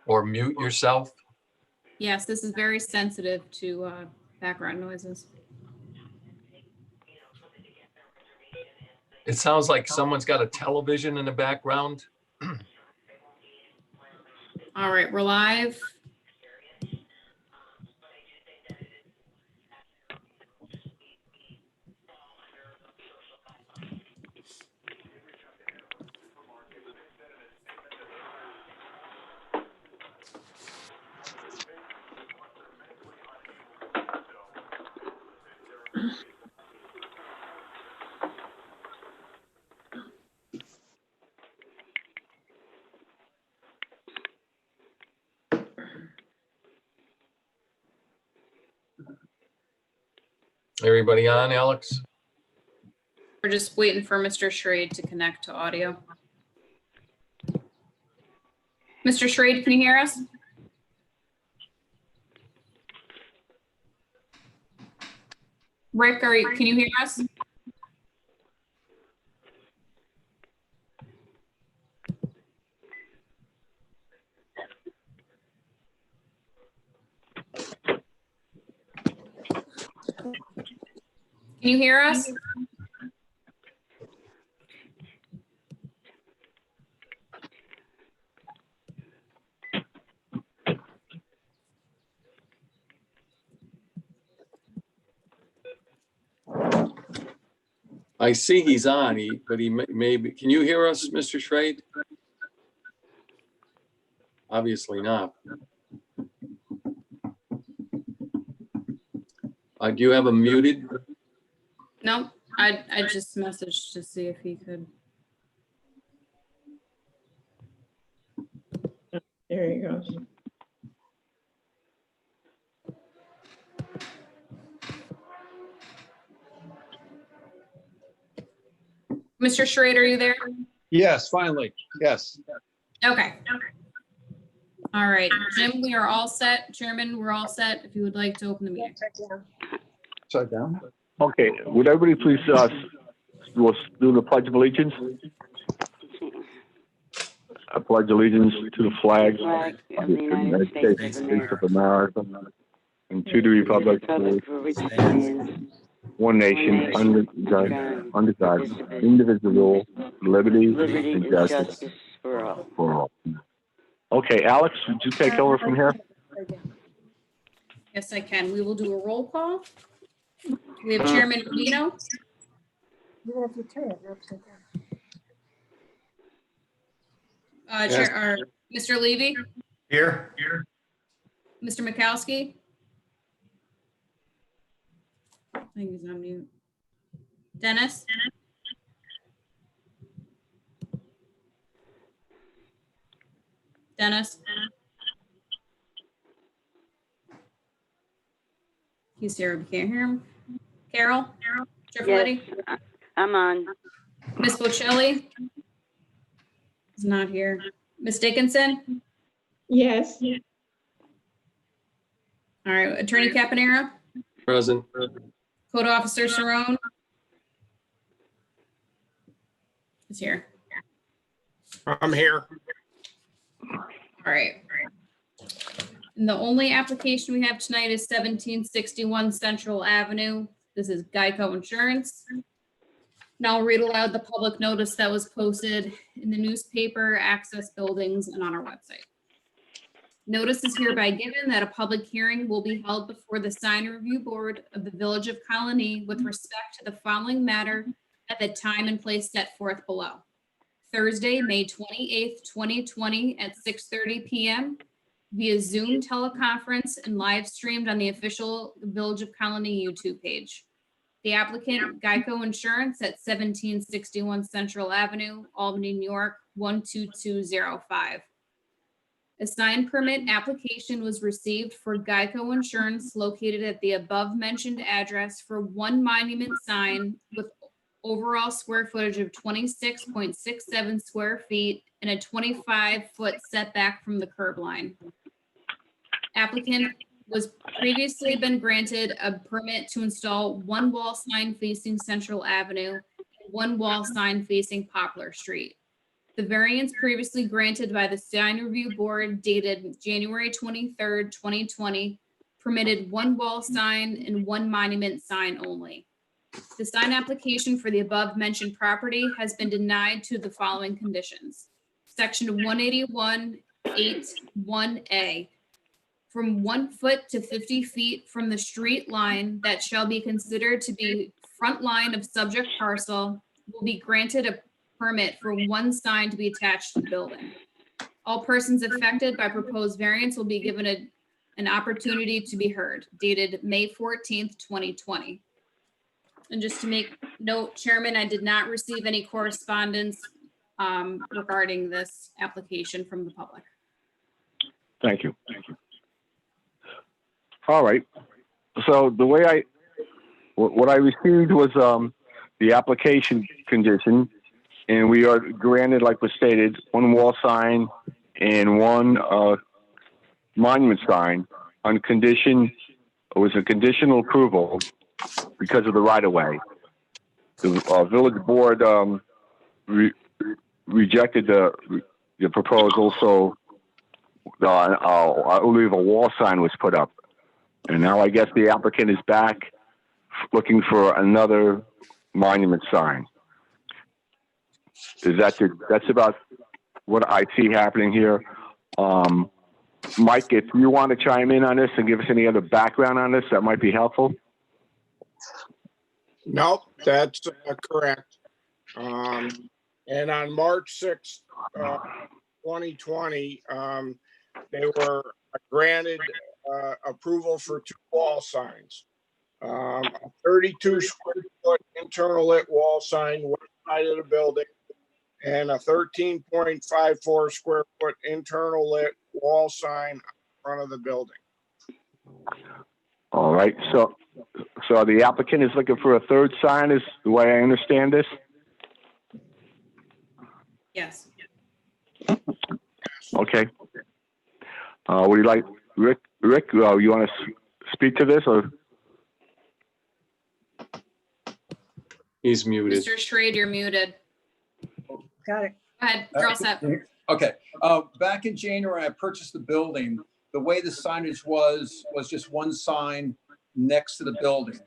or mute yourself? Yes, this is very sensitive to background noises. It sounds like someone's got a television in the background. All right, we're live. Everybody on, Alex? We're just waiting for Mr. Schrade to connect to audio. Mr. Schrade, can you hear us? Rick, can you hear us? Can you hear us? I see he's on, but he may be. Can you hear us, Mr. Schrade? Obviously not. Do you have him muted? No, I just messaged to see if he could. There he goes. Mr. Schrade, are you there? Yes, finally. Yes. Okay. All right, Jim, we are all set. Chairman, we're all set. If you would like to open the meeting. Upside down. Okay, would everybody please we'll do the Pledge of Allegiance? I pledge allegiance to the flag of the United States of America and to the republic for which it stands, one nation, under God, indivisible, liberty and justice for all. Okay, Alex, would you take over from here? Yes, I can. We will do a roll call. We have Chairman Rodino. You have to turn it upside down. Mr. Levy, Here. Mr. Mikowski. I think he's on mute. Dennis. Dennis. He's here. We can't hear him. Carol. Tripoletti. Yes, I'm on. Miss Bocelli is not here. Miss Dickinson. Yes. All right. Attorney Caponera. Present. Code Officer Cerrone is here. I'm here. All right. And the only application we have tonight is 1761 Central Avenue. This is Geico Insurance. Now I'll read aloud the public notice that was posted in the newspaper, access buildings, and on our website. Notice is hereby given that a public hearing will be held before the sign review board of the Village of Colony with respect to the following matter at the time and place set forth below. Thursday, May 28th, 2020 at 6:30 p.m. via Zoom teleconference and live streamed on the official Village of Colony YouTube page. The applicant, Geico Insurance at 1761 Central Avenue, Albany, New York, 12205. A sign permit application was received for Geico Insurance located at the above mentioned address for one monument sign with overall square footage of 26.67 square feet and a 25-foot setback from the curb line. Applicant was previously been granted a permit to install one wall sign facing Central Avenue and one wall sign facing Poplar Street. The variance previously granted by the sign review board dated January 23rd, 2020 permitted one wall sign and one monument sign only. The sign application for the above mentioned property has been denied to the following conditions. Section 181.8.1A. From 1 foot to 50 feet from the street line that shall be considered to be front line of subject parcel will be granted a permit for one sign to be attached to the building. All persons affected by proposed variance will be given an opportunity to be heard, dated May 14th, 2020. And just to make note, Chairman, I did not receive any correspondence regarding this application from the public. Thank you. All right. So the way what I received was the application condition, and we are granted, like was stated, one wall sign and one monument sign on condition. It was a conditional approval because of the right of way. The village board rejected the proposal, so I believe a wall sign was put up. And now I guess the applicant is back looking for another monument sign. That's about what I see happening here. Mike, if you want to chime in on this and give us any other background on this, that might be helpful. Nope, that's correct. And on March 6th, 2020, they were granted approval for 2 wall signs. A 32 square foot internal lit wall sign west side of the building and a 13.54 square foot internal lit wall sign in front of the building. All right. So the applicant is looking for a third sign, is the way I understand this? Yes. Okay. Would you like, Rick, you want to speak to this, or? He's muted. Mr. Schrade, you're muted. Got it. Go ahead, you're all set. Okay, back in January, I purchased the building. The way the signage was just one sign next to the building.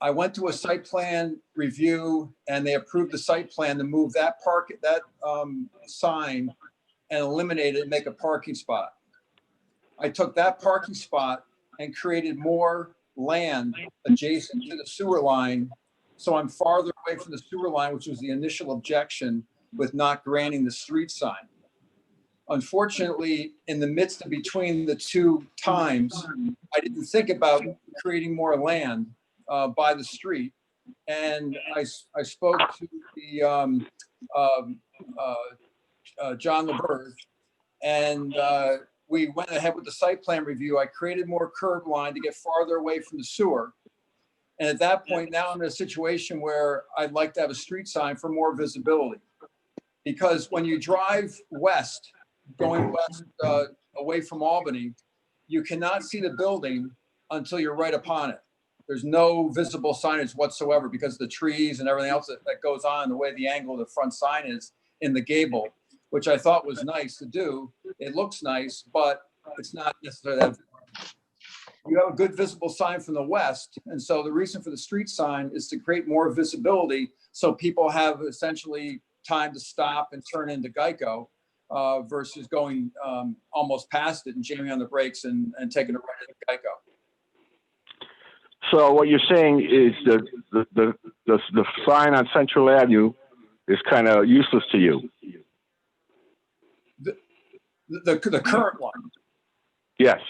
I went to a site plan review and they approved the site plan to move that sign and eliminate it and make a parking spot. I took that parking spot and created more land adjacent to the sewer line. So I'm farther away from the sewer line, which was the initial objection with not granting the street sign. Unfortunately, in the midst of between the two times, I didn't think about creating more land by the street. And I spoke to the John LeBerge, and we went ahead with the site plan review. I created more curb line to get farther away from the sewer. And at that point, now I'm in a situation where I'd like to have a street sign for more visibility. Because when you drive west, going west away from Albany, you cannot see the building until you're right upon it. There's no visible signage whatsoever because of the trees and everything else that goes on, the way the angle of the front sign is in the gable, which I thought was nice to do. It looks nice, but it's not necessarily that. You have a good visible sign from the west. And so the reason for the street sign is to create more visibility so people have essentially time to stop and turn into Geico versus going almost past it and jamming on the brakes and taking a right into Geico. So what you're saying is the sign on Central Avenue is kind of useless to you? The current one. Yes.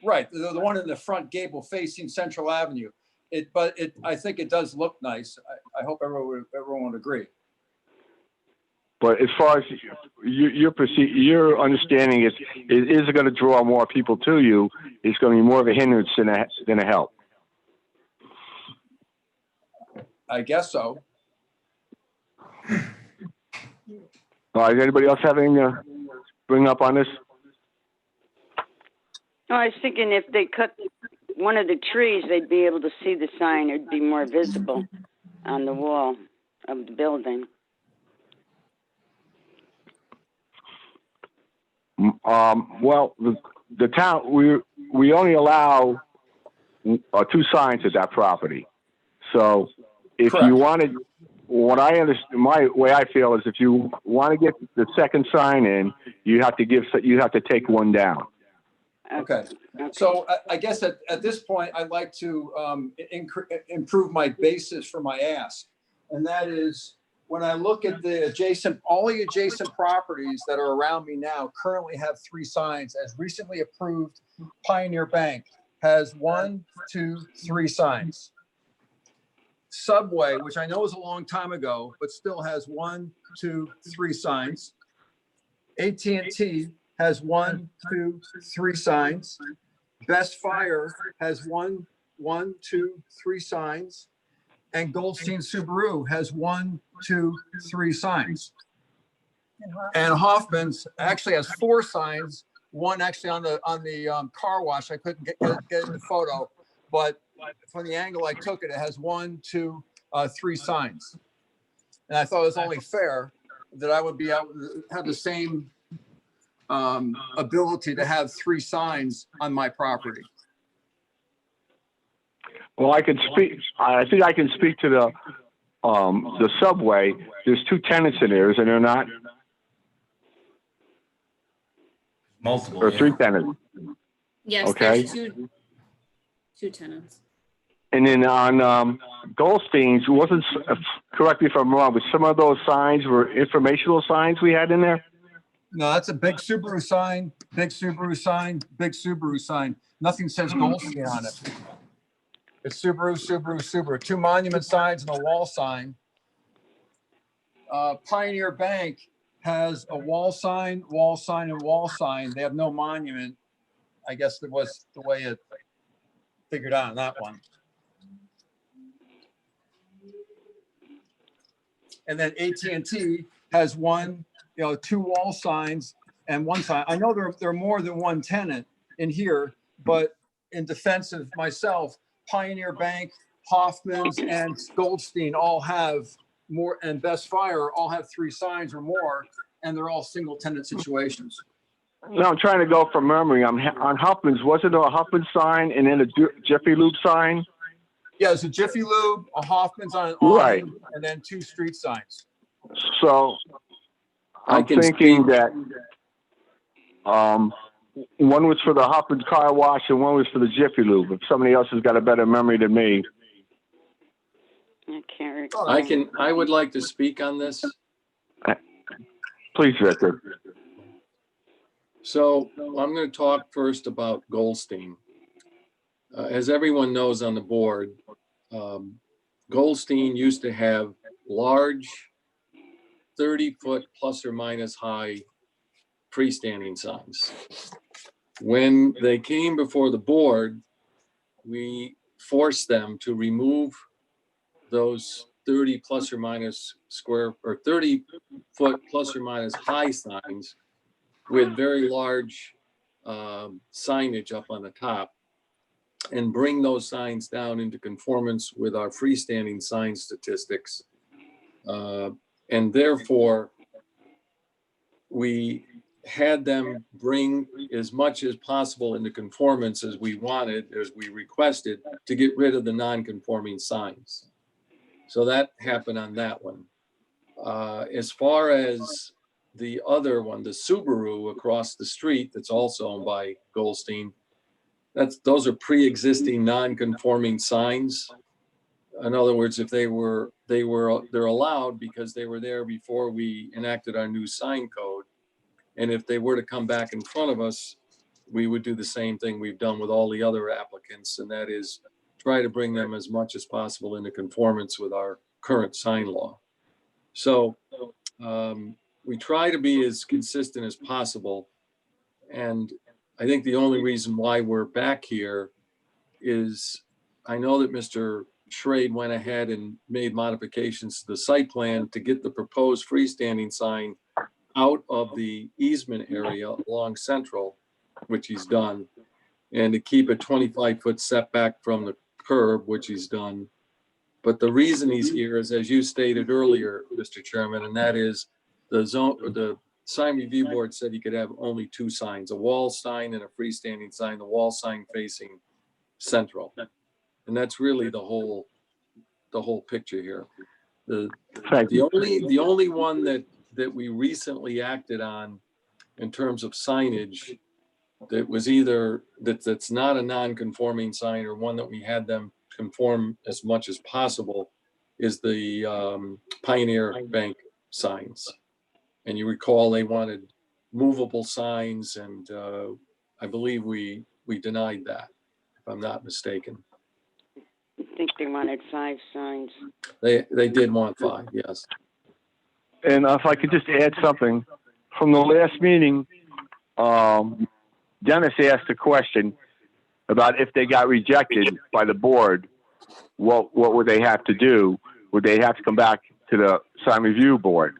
Right, the one in the front gable facing Central Avenue. I think it does look nice. I hope everyone would agree. But as far as your understanding is it going to draw more people to you? It's going to be more of a hindrance than a help. I guess so. All right, does anybody else have anything to bring up on this? No, I was thinking if they cut one of the trees, they'd be able to see the sign. It'd be more visible on the wall of the building. Well, the town, we only allow 2 signs at that property. So if Correct. you wanted, what I understand, my way I feel is if you want to get the second sign in, you have to take one down. Okay. So I guess at this point, I'd like to improve my basis for my ask. And that is, when I look at all the adjacent properties that are around me now currently have 3 signs. As recently approved, Pioneer Bank has 1, 2, 3 signs. Subway, which I know is a long time ago, but still has 1, 2, 3 signs. AT&T has 1, 2, 3 signs. Best Fire has 1, 2, 3 signs. And Goldstein Subaru has 1, 2, 3 signs. And Hoffman's actually has 4 signs. One actually on the car wash. I couldn't get in the photo, but from the angle I took it, it has 1, 2, 3 signs. And I thought it was only fair that I would be able to have the same ability to have 3 signs on my property. Well, I think I can speak to the Subway. There's 2 tenants in there, is there not? Multiple. Or Yeah. 3 tenants. Yes, Okay. there's two tenants. And then on Goldstein's, correct me if I'm wrong, but some of those signs were informational signs we had in there? No, that's a big Subaru sign, big Subaru sign, big Subaru sign. Nothing says Goldstein on it. It's Subaru, Subaru, Subaru. 2 monument signs and a wall sign. Pioneer Bank has a wall sign, and wall sign. They have no monument. I guess it was the way it figured out on that one. And then AT&T has 2 wall signs and 1 sign. I know there are more than 1 tenant in here, but in defense of myself, Pioneer Bank, Hoffman's, and Goldstein all have more, and Best Fire all have 3 signs or more, and they're all single tenant situations. No, I'm trying to go from memory. On Huffman's, wasn't there a Huffman sign and then a Jiffy Lube sign? Yeah, it's a Jiffy Lube, a Hoffman's on an Right. awning, and then 2 street signs. So I I'm can thinking speak. that one was for the Huffman's car wash and one was for the Jiffy Lube. If somebody else has got a better memory than me. I can't recall. I would like to speak on this. Please, Victor. So I'm going to talk first about Goldstein. As everyone knows on the board, Goldstein used to have large 30-foot plus or minus high freestanding signs. When they came before the board, we forced them to remove those 30 plus or minus square or 30-foot plus or minus high signs with very large signage up on the top, and bring those signs down into conformance with our freestanding sign statistics. And therefore, we had them bring as much as possible into conformance as we wanted, as we requested, to get rid of the non-conforming signs. So that happened on that one. As far as the other one, the Subaru across the street that's also owned by Goldstein, those are pre-existing non-conforming signs. In other words, if they're allowed because they were there before we enacted our new sign code. And if they were to come back in front of us, we would do the same thing we've done with all the other applicants, and that is try to bring them as much as possible into conformance with our current sign law. So we try to be as consistent as possible. And I think the only reason why we're back here is I know that Mr. Schrade went ahead and made modifications to the site plan to get the proposed freestanding sign out of the easement area along Central, which he's done, and to keep a 25-foot setback from the curb, which he's done. But the reason he's here is, as you stated earlier, Mr. Chairman, and that is the sign review board said he could have only two signs, a wall sign and a freestanding sign, the wall sign facing central. And that's really the whole picture here. Thank you. The only one that we recently acted on in terms of signage that was either that's not a non-conforming sign or one that we had them conform as much as possible is the Pioneer Bank signs. And you recall they wanted movable signs, and I believe we denied that, if I'm not mistaken. I think they wanted 5 signs. They did want 5, yes. And if I could just add something, from the last meeting, Dennis asked a question about if they got rejected by the board, what would they have to do? Would they have to come back to the sign review board?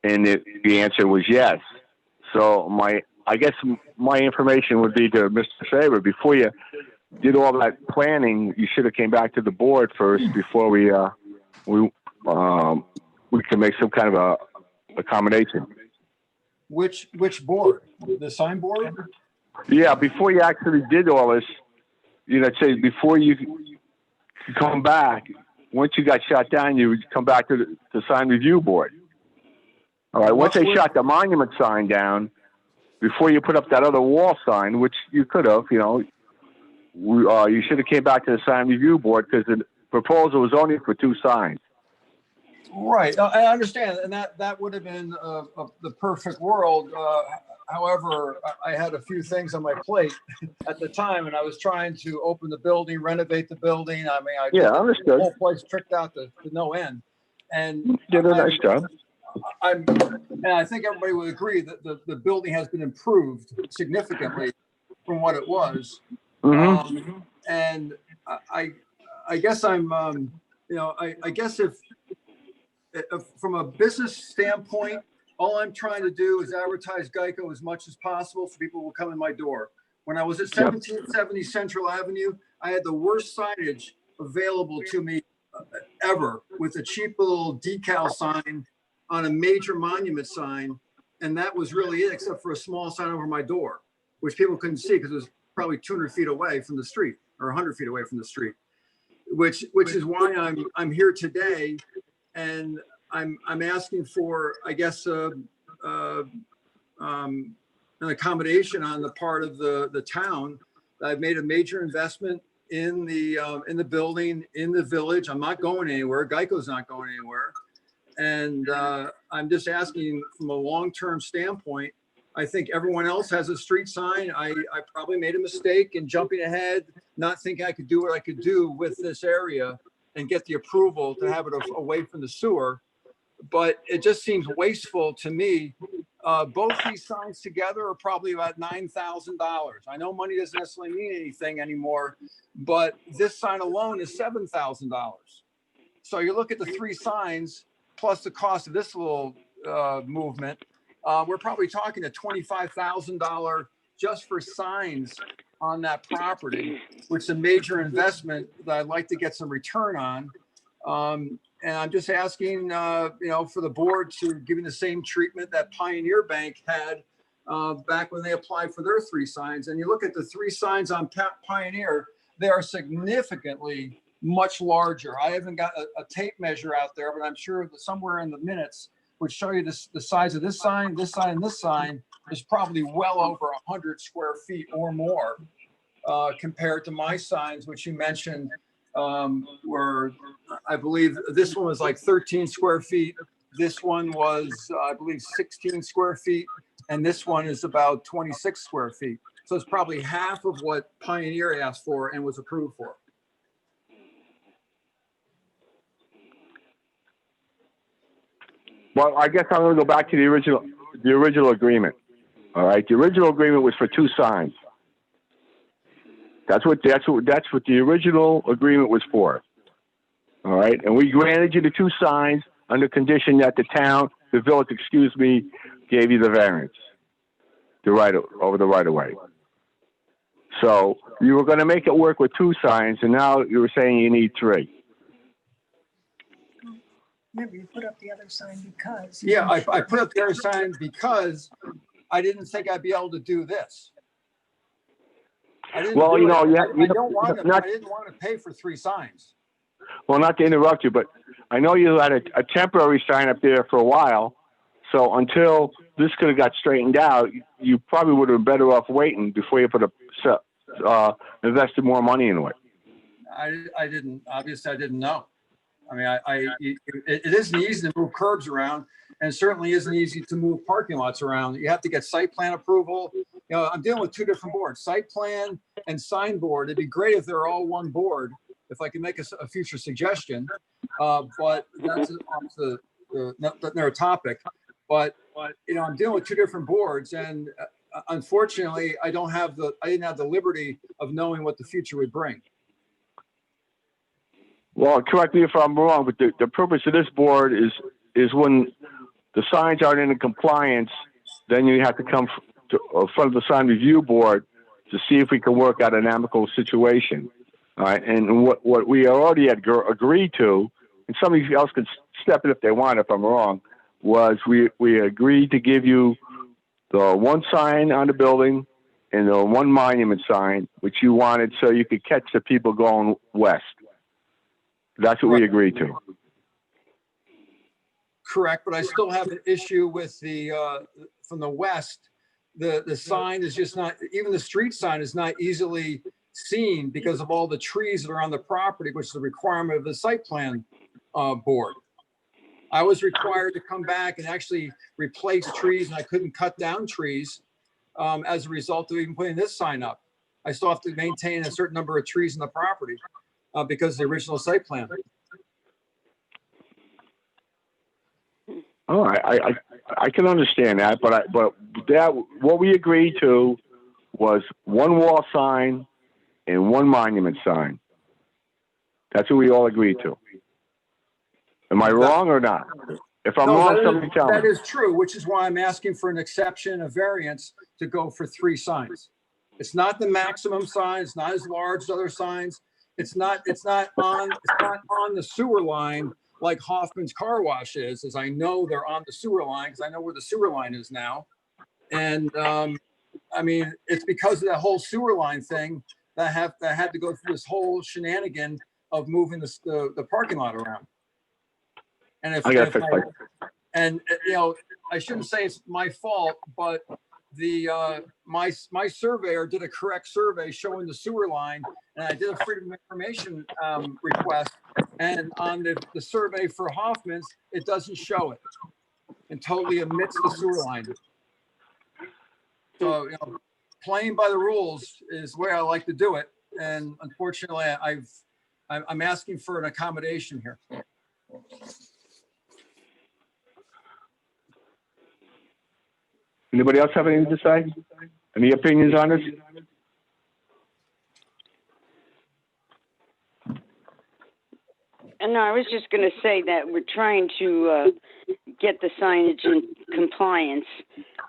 And the answer was yes. So I guess my information would be to Mr. Faber, before you did all that planning, you should have came back to the board first before we can make some kind of a accommodation. Which board? The sign board? Yeah, before you actually did all this, say before you come back, once you got shot down, you would come back to the sign review board. All right. Once they shot the monument sign down, before you put up that other wall sign, which you could have, you should have came back to the sign review board, because the proposal was only for 2 signs. Right. I understand. And that would have been the perfect world. However, I had a few things on my plate at the time, and I was trying to open the building, renovate the building. I mean, I understood. The whole place tricked out to no end. And Did a nice job. And I think everybody would agree that the building has been improved significantly from what it was. Mm-hmm. And I guess I guess if from a business standpoint, all I'm trying to do is advertise Geico as much as possible for people who will come in my door. When I was at 1770 Central Avenue, I had the worst signage available to me ever, with a cheap little decal sign on a major monument sign. And that was really it, except for a small sign over my door, which people couldn't see because it was probably 200 feet away from the street, or 100 feet away from the street, which is why I'm here today. And I'm asking for, I guess, an accommodation on the part of the town. I've made a major investment in the building, in the village. I'm not going anywhere. Geico's not going anywhere. And I'm just asking from a long-term standpoint. I think everyone else has a street sign. I probably made a mistake in jumping ahead, not thinking I could do what I could do with this area and get the approval to have it away from the sewer. But it just seems wasteful to me. Both these signs together are probably about $9,000. I know money doesn't necessarily mean anything anymore, but this sign alone is $7,000. So you look at the 3 signs plus the cost of this little movement, we're probably talking a $25,000 just for signs on that property, which is a major investment that I'd like to get some return on. And I'm just asking, for the board to give me the same treatment that Pioneer Bank had back when they applied for their 3 signs. And you look at the 3 signs on Pioneer, they are significantly much larger. I haven't got a tape measure out there, but I'm sure that somewhere in the minutes would show you the size of this sign, this sign, and this sign is probably well over 100 square feet or more compared to my signs, which you mentioned were, I believe this one was like 13 square feet. This one was, I believe, 16 square feet. And this one is about 26 square feet. So it's probably half of what Pioneer asked for and was approved for. Well, I guess I'm going to go back to the original agreement. All right, the original agreement was for 2 signs. That's what the original agreement was for. All right, and we granted you the 2 signs under condition that the village, gave you the variance, over the right of way. So you were going to make it work with 2 signs, and now you were saying you need 3. Remember, you put up the other sign because. Yeah, I put up the other sign because I didn't think I'd be able to do this. I didn't Well, do you it. know, yeah, I don't want to, not, I didn't want to pay for 3 signs. well, not to interrupt you, but I know you had a temporary sign up there for a while. So until this could have got straightened out, you probably would have been better off waiting before you invested more money into it. I didn't, obviously I didn't know. I mean, it isn't easy to move curbs around, and certainly isn't easy to move parking lots around. You have to get site plan approval. You know, I'm dealing with 2 different boards, site plan and sign board. It'd be great if they're all one board, if I can make a future suggestion. But that's off another topic. But you know, I'm dealing with 2 different boards, and unfortunately, I didn't have the liberty of knowing what the future would bring. Well, correct me if I'm wrong, but the purpose of this board is when the signs aren't in compliance, then you have to come to front of the sign review board to see if we can work out an amicable situation. All right, and what we already had agreed to, and somebody else could step in if they want, if I'm wrong, was we agreed to give you the 1 sign on the building and the 1 monument sign, which you wanted so you could catch the people going west. That's what we agreed to. Correct, but I still have an issue with the, from the west, the sign is just not, even the street sign is not easily seen because of all the trees that are on the property, which is a requirement of the site plan board. I was required to come back and actually replace trees, and I couldn't cut down trees as a result of even putting this sign up. I still have to maintain a certain number of trees in the property because of the original site plan. Oh, I can understand that, but that what we agreed to was 1 wall sign and 1 monument sign. That's what we all agreed to. Am I wrong or not? If I'm wrong, somebody tell me. That is true, which is why I'm asking for an exception, a variance to go for 3 signs. It's not the maximum sign. It's not as large as other signs. It's not on the sewer line like Hoffman's Car Wash is, as I know they're on the sewer line because I know where the sewer line is now. And I mean, it's because of that whole sewer line thing that I had to go through this whole shenanigan of moving the parking lot around. And and you know, I shouldn't say it's my fault, but the my surveyor did a correct survey showing the sewer line, and I did a freedom of information request, and on the survey for Hoffman's, it doesn't show it and totally omits the sewer line. So, you know, playing by the rules is where I like to do it, and unfortunately, I'm asking for an accommodation here. Anybody else have anything to say? Any opinions on this? And no, I was just going to say that we're trying to get the signage in compliance.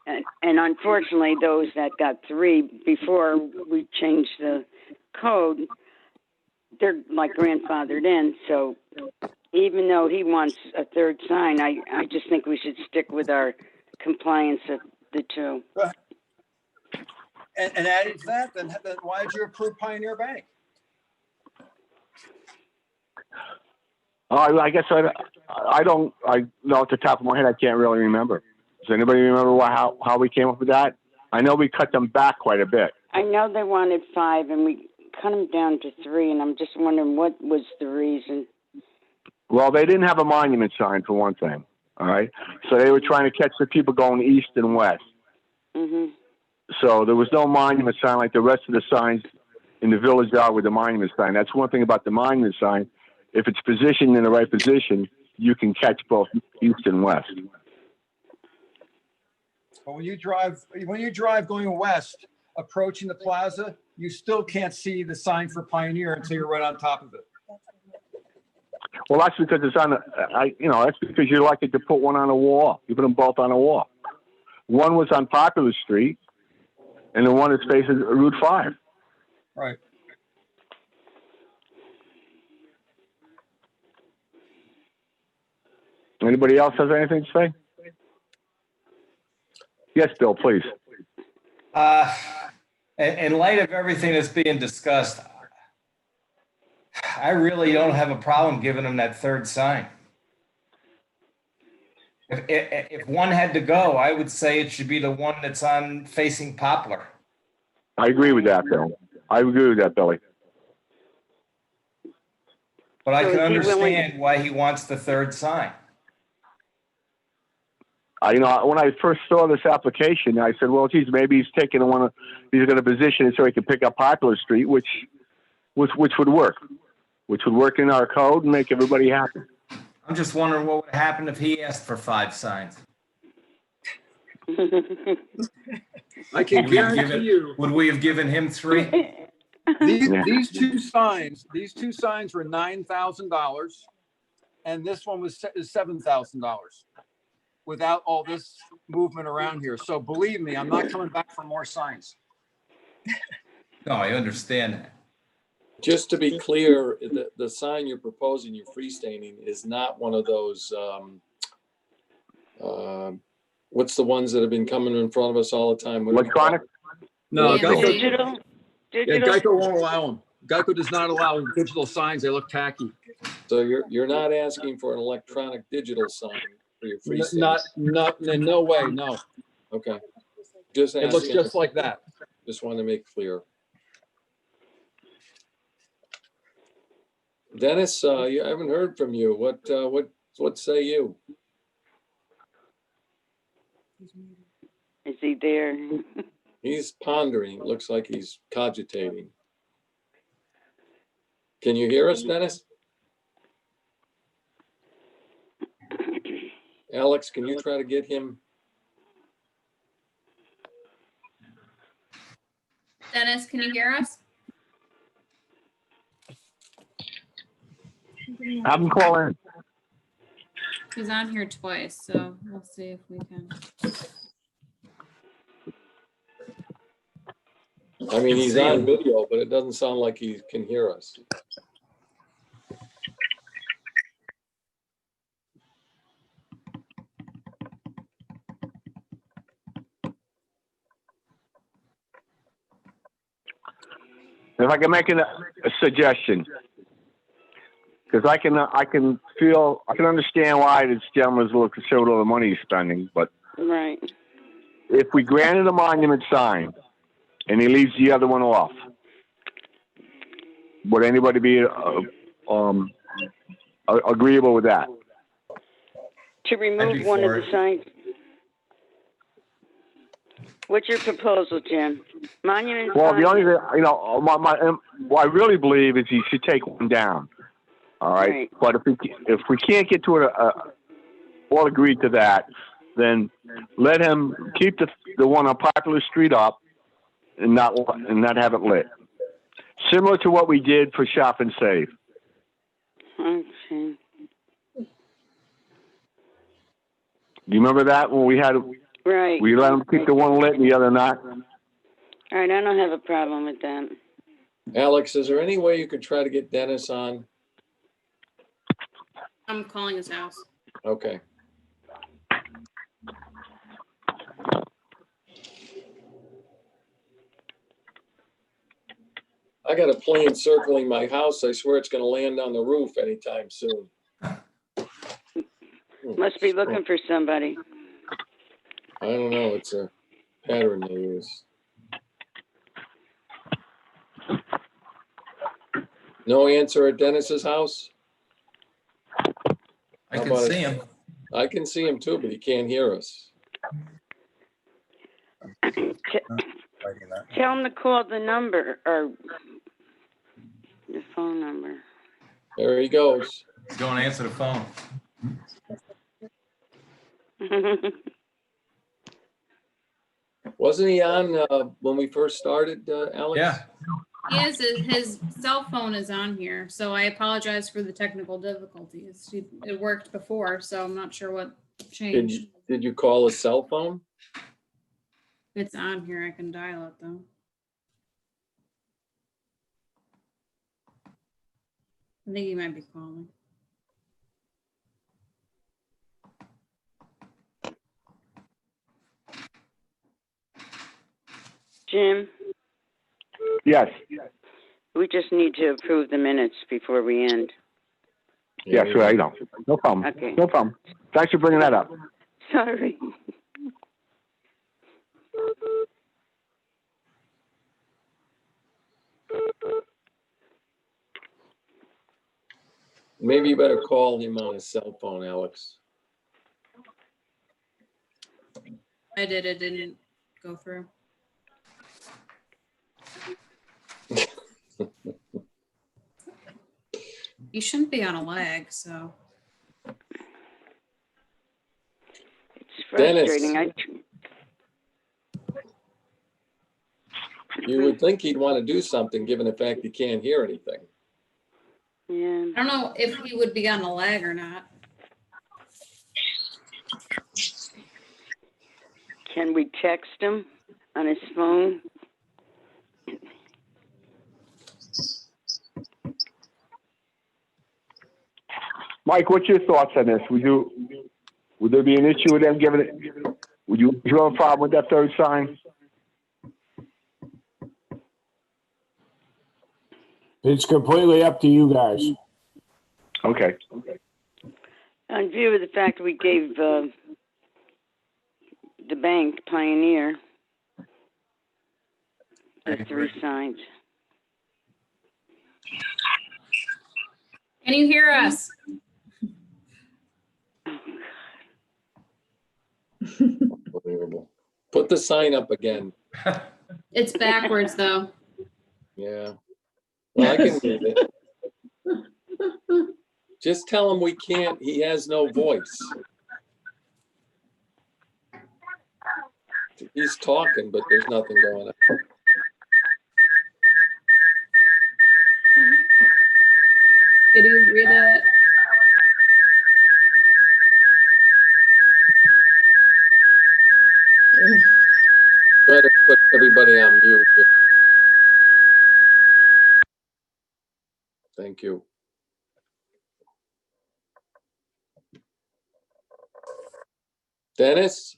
And unfortunately, those that got 3 before we changed the code, they're like grandfathered in. So even though he wants a 3rd sign, I just think we should stick with our compliance of the 2. And adding to that, then why did you approve Pioneer Bank? I guess I don't know off the top of my head. I can't really remember. Does anybody remember how we came up with that? I know we cut them back quite a bit. I know they wanted 5, and we cut them down to 3, and I'm just wondering what was the reason. Well, they didn't have a monument sign for one thing. All right, so they were trying to catch the people going east and west. Mm-hmm. So there was no monument sign like the rest of the signs in the village are with the monument sign. That's one thing about the monument sign. If it's positioned in the right position, you can catch both east and west. But when you drive going west, approaching the plaza, you still can't see the sign for Pioneer until you're right on top of it. Well, that's because it's on that's because you elected to put one on a wall. You put them both on a wall. One was on Popular Street, and the one that faces Route 5. Right. Anybody else has anything to say? Yes, Bill, please. In light of everything that's being discussed, I really don't have a problem giving him that third sign. If one had to go, I would say it should be the one that's on facing Poplar. I agree with that, Bill. I agree with that, Billy. But I So can is he willing- understand why he wants the third sign. When I first saw this application, I said, well, geez, maybe he's taking he's going to position it so he can pick up Popular Street, which would work, in our code and make everybody happy. I'm just wondering what would happen if he asked for 5 signs. I can guarantee you, Would we have given him 3? these two signs were $9,000, and this one is $7,000 without all this movement around here. So believe me, I'm not coming back for more signs. No, I understand that. Just to be clear, the sign you're proposing, you're freestanding, is not one of those, what's the ones that have been coming in front of us all the time? What do we call Electronic? it? No, Yeah, Geico, Digital? yeah, Digital? Geico won't allow them. Geico does not allow digital signs. They look tacky. So you're not asking for an electronic digital sign for your freestanding? Not, in no way, no. Okay. Just It looks asking, just like that. just want to make clear. Dennis, I haven't heard from you. What say you? Is he there? He's pondering. Looks like he's cogitating. Can you hear us, Dennis? Alex, can you try to get him? Dennis, can you hear us? Have him call in. He's on here twice, so we'll see if we can. I mean, he's on video, but it doesn't sound like he can hear us. If I can make a suggestion, because I can understand why this gentleman's a little concerned with all the money he's spending, but Right. if we granted a monument sign and he leaves the other one off, would anybody be agreeable with that? To remove one of the signs? What's your proposal, Jim? Monument Well, sign? the only thing, what I really believe is he should take one down. All right. Right. But if we can't get to it, all agreed to that, then let him keep the one on Popular Street up and not have it lit. Similar to what we did for Shop and Save. Okay. Do you remember that when we Right. let him keep the one lit and the other not? All right, I don't have a problem with that. Alex, is there any way you could try to get Dennis on? I'm calling his house. Okay. I got a plane circling my house. I swear it's going to land on the roof anytime soon. Must be looking for somebody. I don't know. It's a pattern they use. No answer at Dennis's house? I How can about see it? him. I can see him too, but he can't hear us. Tell him to call the number or the phone number. There he goes. Don't answer the phone. Wasn't he on when we first started, Alex? Yeah. He is, his cell phone is on here, so I apologize for the technical difficulties. It worked before, so I'm not sure what changed. Did you call his cell phone? It's on here, I can dial it though. I think he might be calling. Jim, Yes, we just need to approve the minutes before we end. yes, sure, I know. No problem. Okay. No problem. Thanks for bringing that up. Sorry. Maybe you better call him on his cell phone, Alex. I did, it didn't go through. You shouldn't be on a lag, so. It's frustrating. You would think he'd want to do something, given the fact he can't hear anything. Yeah. I don't know if he would be on a lag or not. Can we text him on his phone? Mike, what's your thoughts on this? Would there be an issue with them giving it? Would you have a problem with that third sign? It's completely up to you guys. Okay. In view of the fact we gave the bank Pioneer the 3 signs. Can you hear us? Unbelievable. Put the sign up again. It's backwards though. Yeah. Well, I can read it. Just tell him we can't, he has no voice. He's talking, but there's nothing going on. Did you read it? Better put everybody on mute. Thank you. Dennis?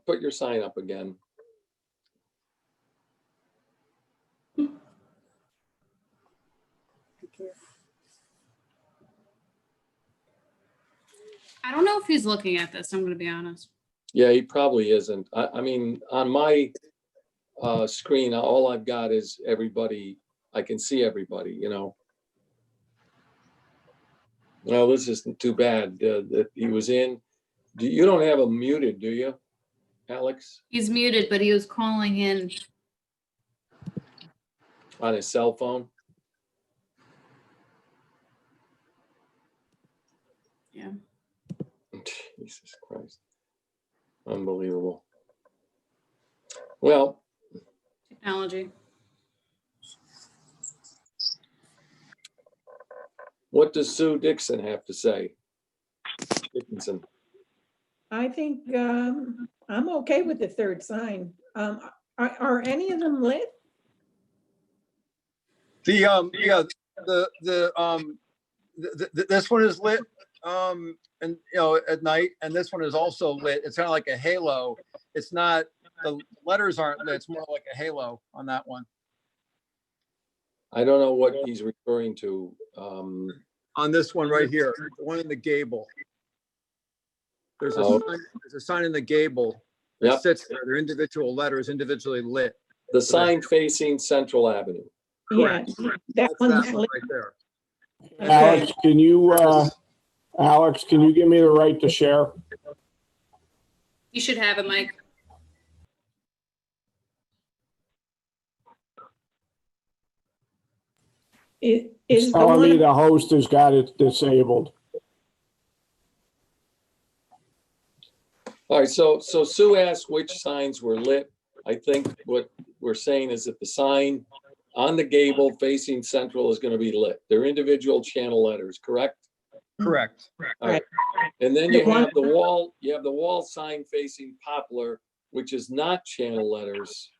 Put your sign up again. I don't know if he's looking at this, I'm gonna be honest. Yeah, he probably isn't. I mean, on my screen, all I've got is everybody. I can see everybody, you know. Well, this isn't too bad that he was in. You don't have him muted, do you, Alex? He's muted, but he was calling in. On his cell phone? Yeah. Jesus Christ. Unbelievable. Well, Technology. what does Sue Dixon have to say? Dickinson. I think I'm okay with the third sign. Are any of them lit? This one is lit, and at night, and this one is also lit. It's kind of like a halo. It's not, the letters aren't lit. It's more like a halo on that one. I don't know what he's referring to. On this one right here, the one in the gable. There's a sign in the gable that Yep. sits there. They're individual letters, individually lit. The sign facing Central Avenue. Yeah, that That's one's that one lit. right there. Alex, can you give me the right to share? You should have it, Mike. Is It's the telling me one, the host has got it disabled. All right, so Sue asked which signs were lit. I think what we're saying is that the sign on the gable facing Central is going to be lit. They're individual channel letters, correct? Correct. All right. And then you have the wall sign facing Poplar, which is not channel letters.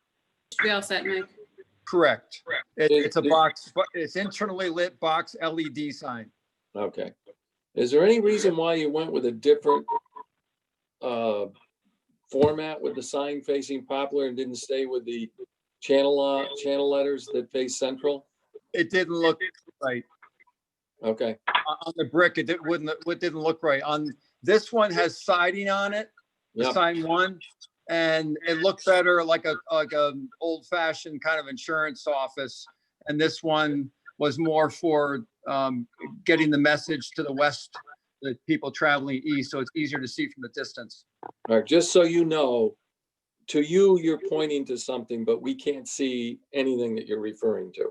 We all set, Mike. Correct. It's a box, but it's internally lit box LED sign. Okay. Is there any reason why you went with a different format with the sign facing Poplar and didn't stay with the channel letters that face Central? It didn't look right. Okay, On the brick, it didn't look right. On this one has siding on it, the yep, sign one, and it looked better like a old fashioned kind of insurance office. And this one was more for getting the message to the west, the people traveling east, so it's easier to see from the distance. all right, just so you know, to you, you're pointing to something, but we can't see anything that you're referring to.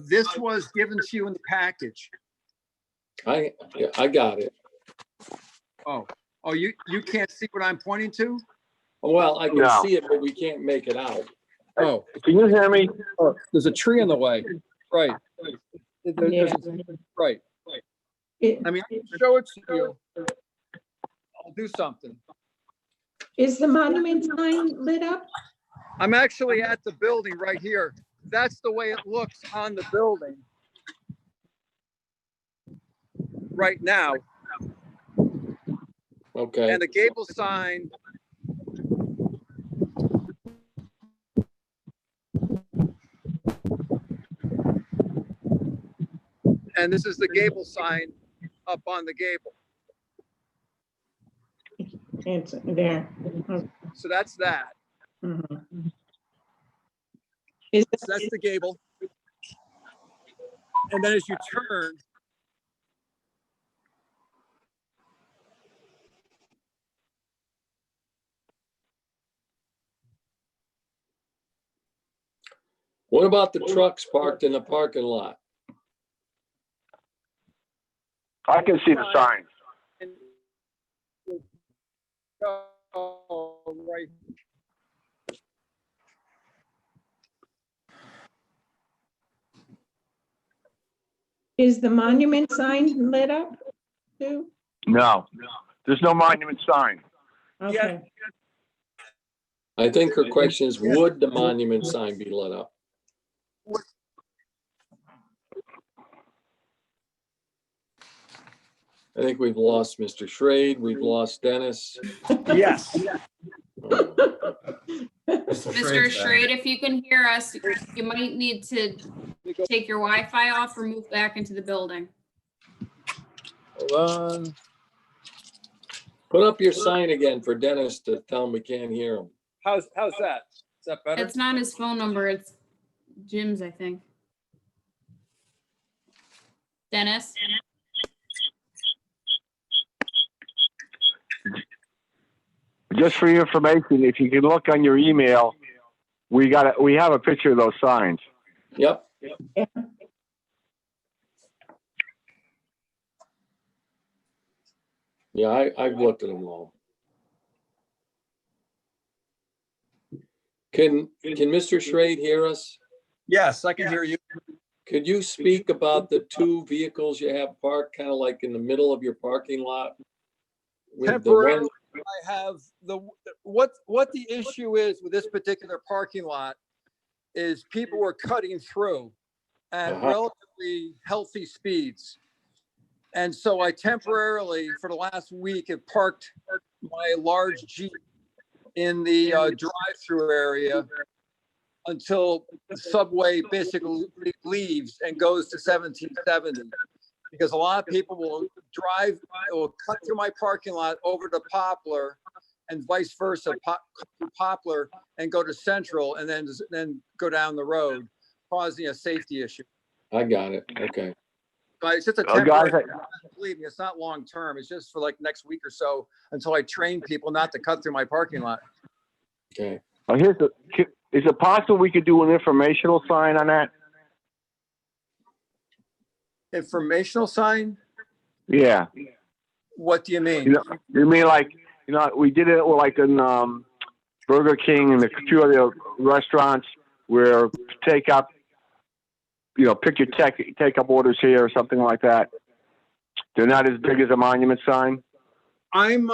This was given to you in the package. I got it. Oh, you can't see what I'm pointing to? Well, I can No. see it, but we can't make it out. Oh, Can you hear me? there's a tree in the way. Right. Yeah. Right. It- I mean, I'll show it to you. I'll do something. Is the monument sign lit up? I'm actually at the building right here. That's the way it looks on the building right now. Okay, And the gable sign. And this is the gable sign up on the gable. It's there. So that's that. Mhm. Is So that's the gable. And then as you turn, what about the trucks parked in the parking lot? I can see the sign. right. Is the monument sign lit up too? No, there's no monument sign. Okay. I think her question is, would the monument sign be lit up? I think we've lost Mr. Schrade, we've lost Dennis. Yes. Mr. Schrade, if you can hear us, you might need to take your Wi-Fi off or move back into the building. Hold on. Put up your sign again for Dennis to tell him we can't hear him. How's that? Is that better? It's not his phone number, it's Jim's, I think. Dennis? Just for your information, if you can look on your email, we have a picture of those signs. Yep. Yeah, I've looked at them all. Can Mr. Schrade hear us? Yes, I can hear you. Could you speak about the two vehicles you have parked kind of like in the middle of your parking lot? With the Temporarily, one, I have what the issue is with this particular parking lot is people were cutting through at relatively healthy speeds. And so I temporarily, for the last week, have parked my large Jeep in the drive-through area until the subway basically leaves and goes to 1770. Because a lot of people will cut through my parking lot over to Poplar and vice versa, Poplar and go to Central and then go down the road, causing a safety issue. I got it. Okay. But it's just a Guys, temporary, believe me, it's not long term. It's just for like next week or so until I train people not to cut through my parking lot. Okay. Is it possible we could do an informational sign on that? Informational sign? Yeah. What do you mean? You mean like, we did it like in Burger King and a few other restaurants where take up, pick your take up orders here or something like that. They're not as big as a monument sign. I'm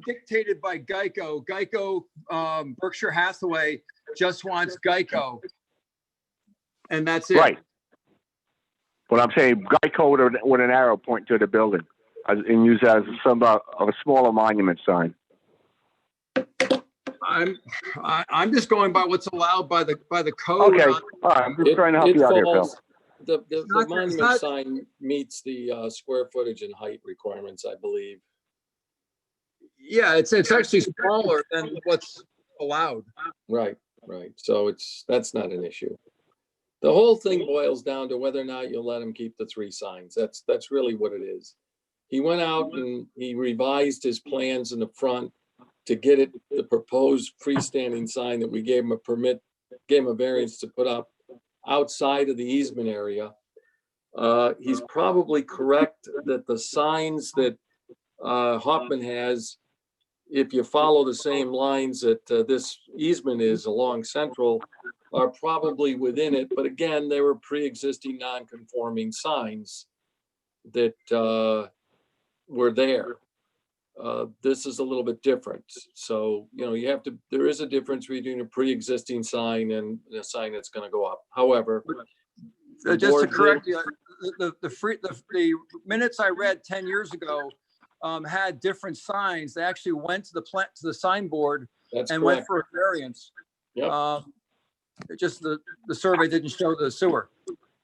dictated by Geico. Geico, Berkshire Hathaway just wants Geico. And that's it. Right. But I'm saying Geico with an arrow pointing to the building and use that as a smaller monument sign. I'm just going by what's allowed by the code. Okay, all right, I'm just trying to help It you out here, falls- Phil. The not- it's monument not- sign meets the square footage and height requirements, I believe. Yeah, it's actually smaller than what's allowed. Right, right. So that's not an issue. The whole thing boils down to whether or not you'll let him keep the 3 signs. That's really what it is. He went out and he revised his plans in the front to get it, the proposed freestanding sign that we gave him gave him a variance to put up outside of the easement area. He's probably correct that the signs that Hoffman has, if you follow the same lines that this easement is along Central, are probably within it. But again, they were pre-existing non-conforming signs that were there. This is a little bit different. So, there is a difference between a pre-existing sign and a sign that's going to go up. However, the Just to board correct you, the minutes I read 10 years ago had different signs. They actually went to the signboard That's and correct. went for a variance. Yep. It just the survey didn't show the sewer.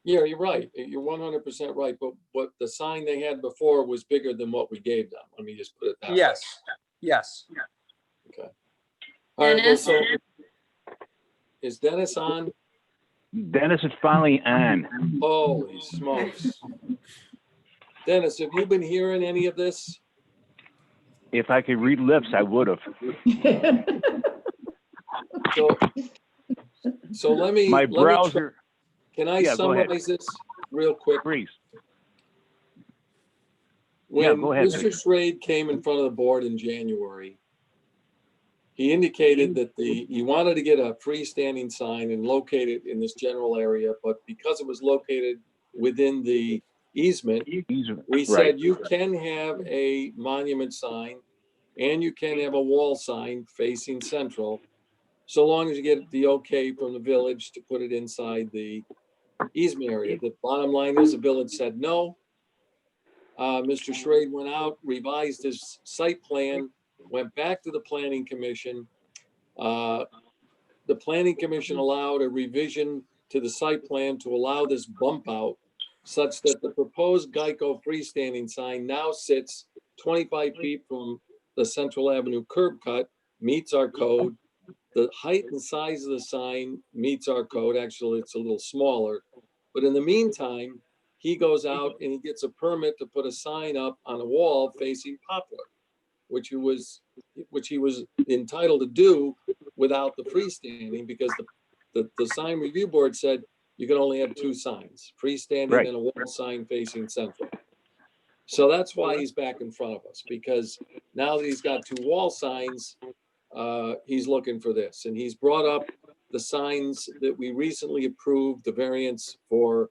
Yeah, you're right. You're 100% right. But what the sign they had before was bigger than what we gave them. Let me just put it that way. Yes. Okay. All right. Well, Dennis? so is Dennis on? Dennis is finally on. Holy smokes. Dennis, have you been hearing any of this? If I could read lips, I would have. So let me. My let me try- browser, Can I Yeah, go ahead. summarize this real quick? please. When go ahead, Mr. please. Schrade came in front of the board in January, he indicated that he wanted to get a freestanding sign and locate it in this general area, but because it was located within the easement, we said Right. you can have a monument sign and you can have a wall sign facing Central, so long as you get the okay from the village to put it inside the easement area. The bottom line is the village said no. Mr. Schrade went out, revised his site plan, went back to the planning commission. The planning commission allowed a revision to the site plan to allow this bump out such that the proposed Geico freestanding sign now sits 25 feet from the Central Avenue curb cut, meets our code. The height and size of the sign meets our code. Actually, it's a little smaller. But in the meantime, he goes out and he gets a permit to put a sign up on a wall facing Poplar, which he was entitled to do without the freestanding, because the sign review board said you can only have 2 signs, freestanding Right. and a wall sign facing Central. So that's why he's back in front of us, because now that he's got 2 wall signs, he's looking for this. And he's brought up the signs that we recently approved, the variance for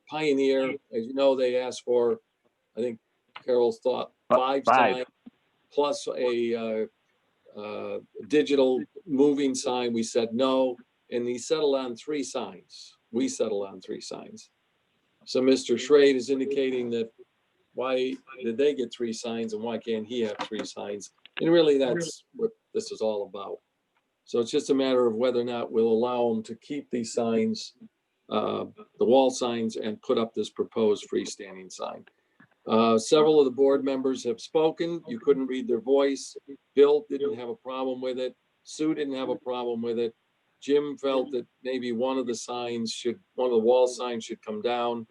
Pioneer. As you know, they asked for, I think Carol's thought, 5 5. signs plus a digital moving sign. We said no, and he settled on 3 signs. We settled on 3 signs. So Mr. Schrade is indicating that why did they get 3 signs and why can't he have 3 signs? And really, that's what this is all about. So it's just a matter of whether or not we'll allow them to keep these signs, the wall signs, and put up this proposed freestanding sign. Several of the board members have spoken. You couldn't read their voice. Bill didn't have a problem with it. Sue didn't have a problem with it. Jim felt that maybe one of the wall signs should come down.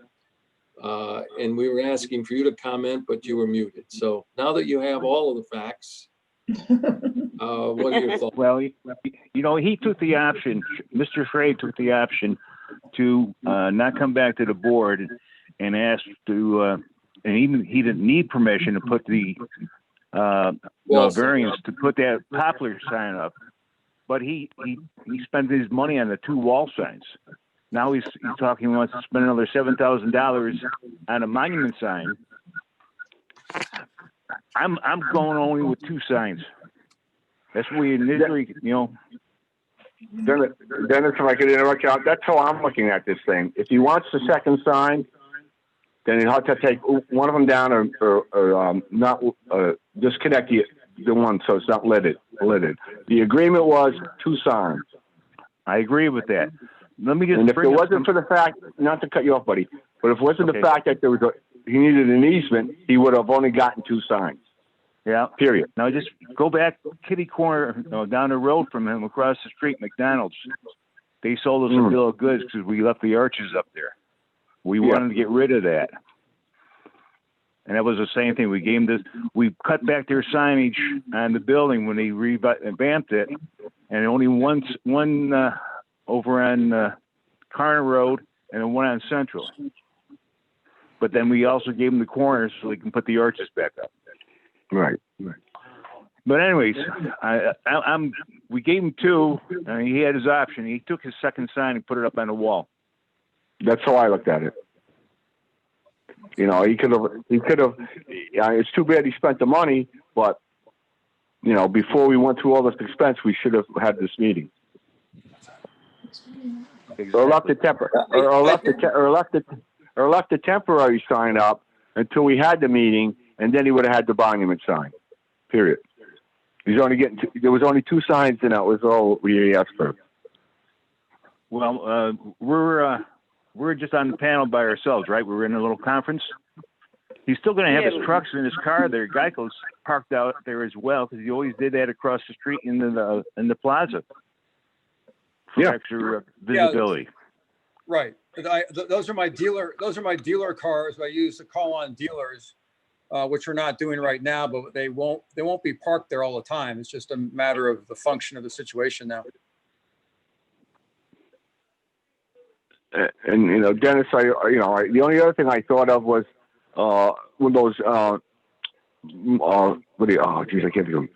And we were asking for you to comment, but you were muted. So now that you have all of the facts, what are your thoughts? Well, he took the option, Mr. Schrade took the option to not come back to the board and ask to, and even he didn't need permission to put the variance to put that Poplar sign up. But he spent his money on the 2 wall signs. Now he's talking, he wants to spend another $7,000 on a monument sign. I'm going only with 2 signs. That's what we initially, Dennis, if I could interrupt you, that's how I'm looking at this thing. If he wants the second sign, then he'll have to take one of them down or not disconnect the one, so it's not lidded. The agreement was 2 signs. I agree with that. Let me just And if it bring up wasn't for the fact, not to cut you off, buddy, but if it wasn't Okay. the fact that he needed an easement, he would have only gotten 2 signs, yeah. period. Now just go back kitty corner, down the road from him, across the street, McDonald's. They sold us a bill of goods because we left the arches up there. We wanted to get rid of that. And that was the same thing. We gave them we cut back their signage on the building when they revamped it, and only one over on Carner Road and then one on Central. But then we also gave them the corners so they can put the arches back up. Right. But anyways, we gave him 2, and he had his option. He took his second sign and put it up on the wall. That's how I looked at it. You know, he could have, it's too bad he spent the money, but, you know, before we went through all this expense, we should have had this meeting. Or left the temporary sign up until we had the meeting, and then he would have had the monument sign, period. There was only 2 signs, and that was all we asked for. Well, we're just on the panel by ourselves, right? We were in a little conference. He's still going to have his trucks and his car there. Geico's parked out there as well because he always did that across the street in the plaza for extra visibility. Right. Those are my dealer cars I use to call on dealers, which we're not doing right now, but they won't be parked there all the time. It's just a matter of the function of the situation now. And you know, Dennis, the only other thing I thought of was one of those I can't think of them.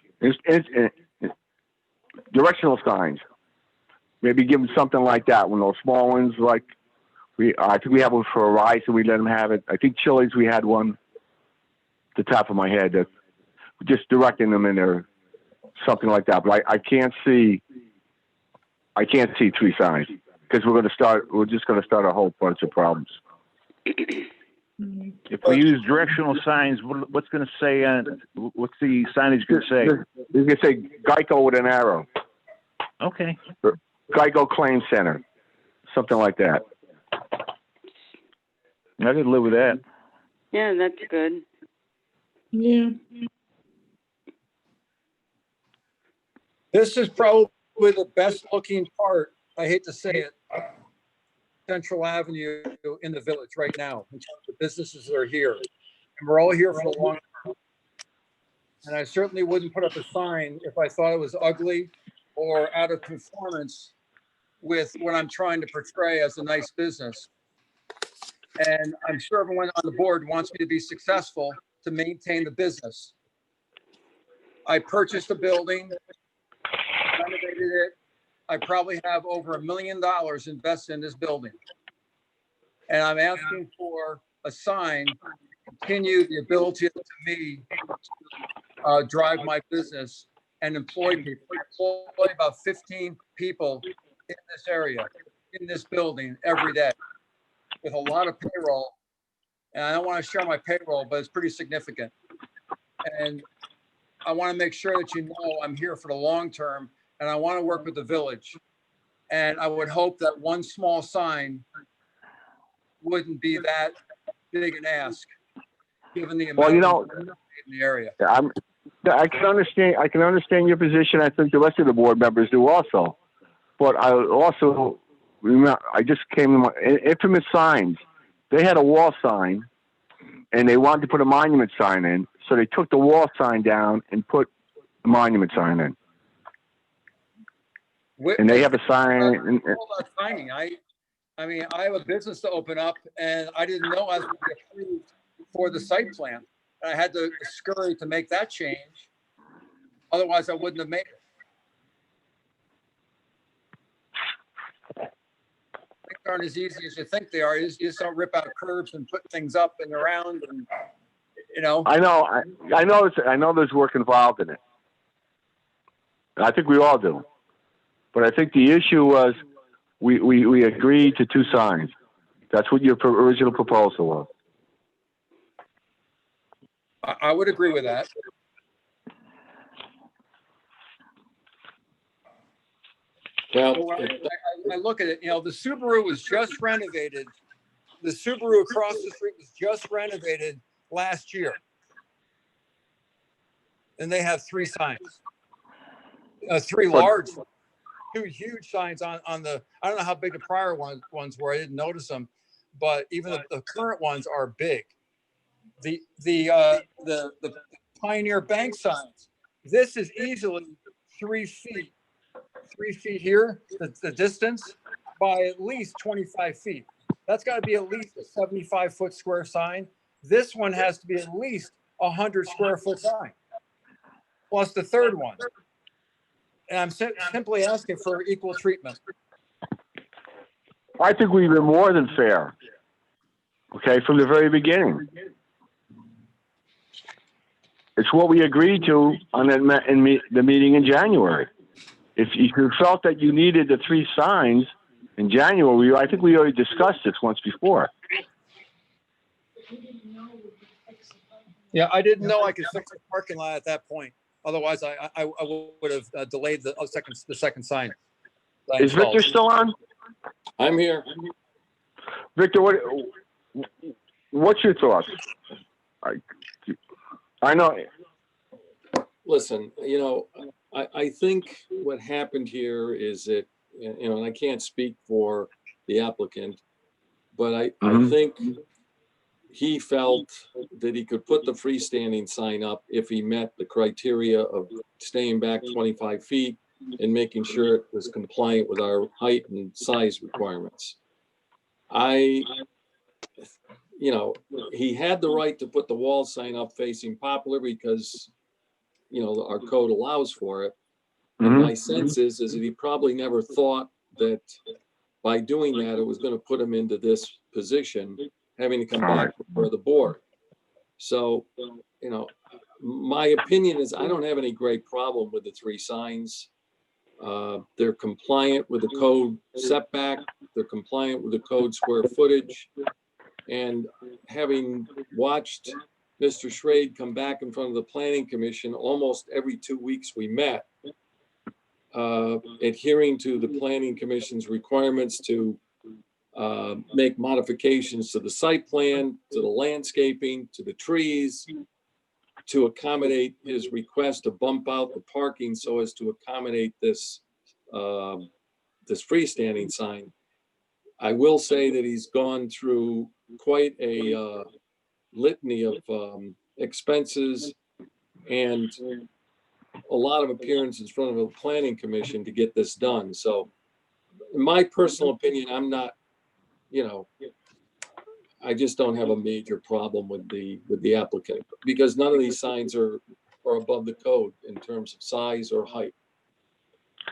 Directional signs. Maybe give them something like that. One of those small ones, like I think we have one for Verizon. We let them have it. I think Chili's we had one. The top of my head, that just directing them in there, something like that. But I can't see 3 signs. Because we're just going to start a whole bunch of problems. If we use directional signs, what's going to say? What's the signage going to say? You can say Geico with an arrow. Okay. Or Geico Claim Center, something like that. I could live with that. Yeah, that's good. Yeah. This is probably the best looking part, I hate to say it, Central Avenue in the village right now, in terms of businesses that are here. And we're all here for the long term. And I certainly wouldn't put up a sign if I thought it was ugly or out of conformance with what I'm trying to portray as a nice business. And I'm sure everyone on the board wants me to be successful to maintain the business. I purchased a building, renovated it. I probably have over $1 million invested in this building. And I'm asking for a sign to continue the ability to me to drive my business and employ people. I employ about 15 people in this area, in this building every day with a lot of payroll. And I don't want to share my payroll, but it's pretty significant. And I want to make sure that you know I'm here for the long term, and I want to work with the village. And I would hope that one small sign wouldn't be that big an ask, given the amount of in the area. I can understand your position. I think the rest of the board members do also. But I also remember, I just came to infamous signs. They had a wall sign, and they wanted to put a monument sign in. So they took the wall sign down and put the monument sign in. And they have a sign. Signing. I mean, I have a business to open up, and I didn't know I was going to get approved for the site plan. And I had to scurry to make that change. Otherwise, I wouldn't have made it. Things aren't as easy as you think they are. You just don't rip out curbs and put things up and around, and you know. I know there's work involved in it. I think we all do. But I think the issue was we agreed to 2 signs. That's what your original proposal was. I would agree with that. Well, But when I look at it, you know, the Subaru was just renovated. The Subaru across the street was just renovated last year. And they have 3 signs. 3 large, 2 huge signs on the, I don't know how big the prior ones were. I didn't notice them, but even the current ones are big. The Pioneer Bank signs, this is easily 3 feet. 3 feet here, the distance, by at least 25 feet. That's got to be at least a 75-foot square sign. This one has to be at least 100 square foot sign, plus the third one. And I'm simply asking for equal treatment. I think we've been more than fair. Okay, from the very beginning. It's what we agreed to on the meeting in January. If you felt that you needed the 3 signs in January, I think we already discussed this once before. Yeah, I didn't know I could fix the parking lot at that point. Otherwise, I would have delayed the second sign. Is Victor still on? I'm here. Victor, what's your thoughts? I know. Listen, you know, I think what happened here is that, you know, and I can't speak for the applicant, but I think he felt that he could put the freestanding sign up if he met the criteria of staying back 25 feet and making sure it was compliant with our height and size requirements. You know, he had the right to put the wall sign up facing Poplar because, you know, our code allows for it. And my sense is that he probably never thought that by doing that, it was going to put him into this position, having to come back before the board. So, you know, my opinion is I don't have any great problem with the 3 signs. They're compliant with the code setback. They're compliant with the code square footage. And having watched Mr. Schrade come back in front of the Planning Commission almost every 2 weeks we met, adhering to the Planning Commission's requirements to make modifications to the site plan, to the landscaping, to the trees, to accommodate his request to bump out the parking so as to accommodate this this freestanding sign. I will say that he's gone through quite a litany of expenses and a lot of appearances in front of a planning commission to get this done. So in my personal opinion, I'm not, you know, I just don't have a major problem with the applicant because none of these signs are above the code in terms of size or height.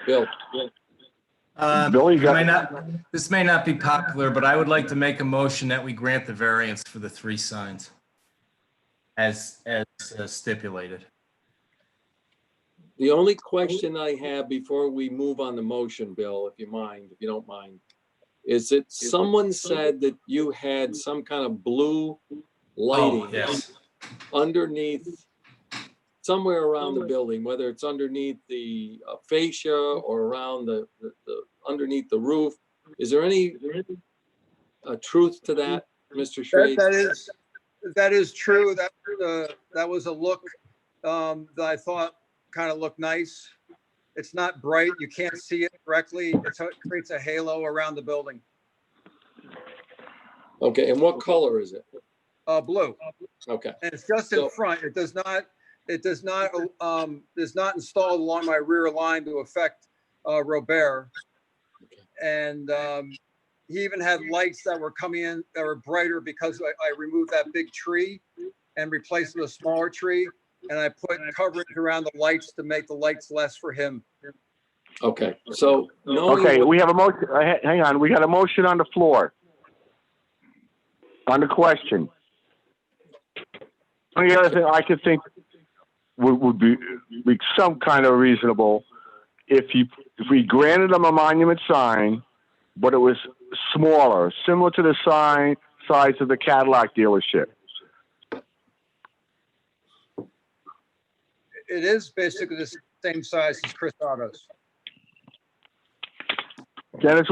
Bill. This may not be popular, but I would like to make a motion that we grant the variance for the 3 signs as stipulated. The only question I have before we move on the motion, Bill, if you don't mind, is that someone said that you had some kind of blue lighting underneath, somewhere around the building, whether it's underneath the fascia or around the underneath the roof. Is there any truth to that, Mr. Schrade? That is true. That was a look that I thought kind of looked nice. It's not bright. You can't see it directly. It creates a halo around the building. Okay, and what color is it? Blue. Okay. And it's just in front. It does not installed along my rear line to affect Robert. And he even had lights that were coming in that were brighter because I removed that big tree and replaced it with a smaller tree. And I put coverage around the lights to make the lights less for him. Okay, so we have a motion. Hang on, we got a motion on the floor on the question. The other thing I could think would be some kind of reasonable if we granted them a monument sign, but it was smaller, similar to the size of the Cadillac dealership. It is basically the same size as Chris Otto's. Dennis,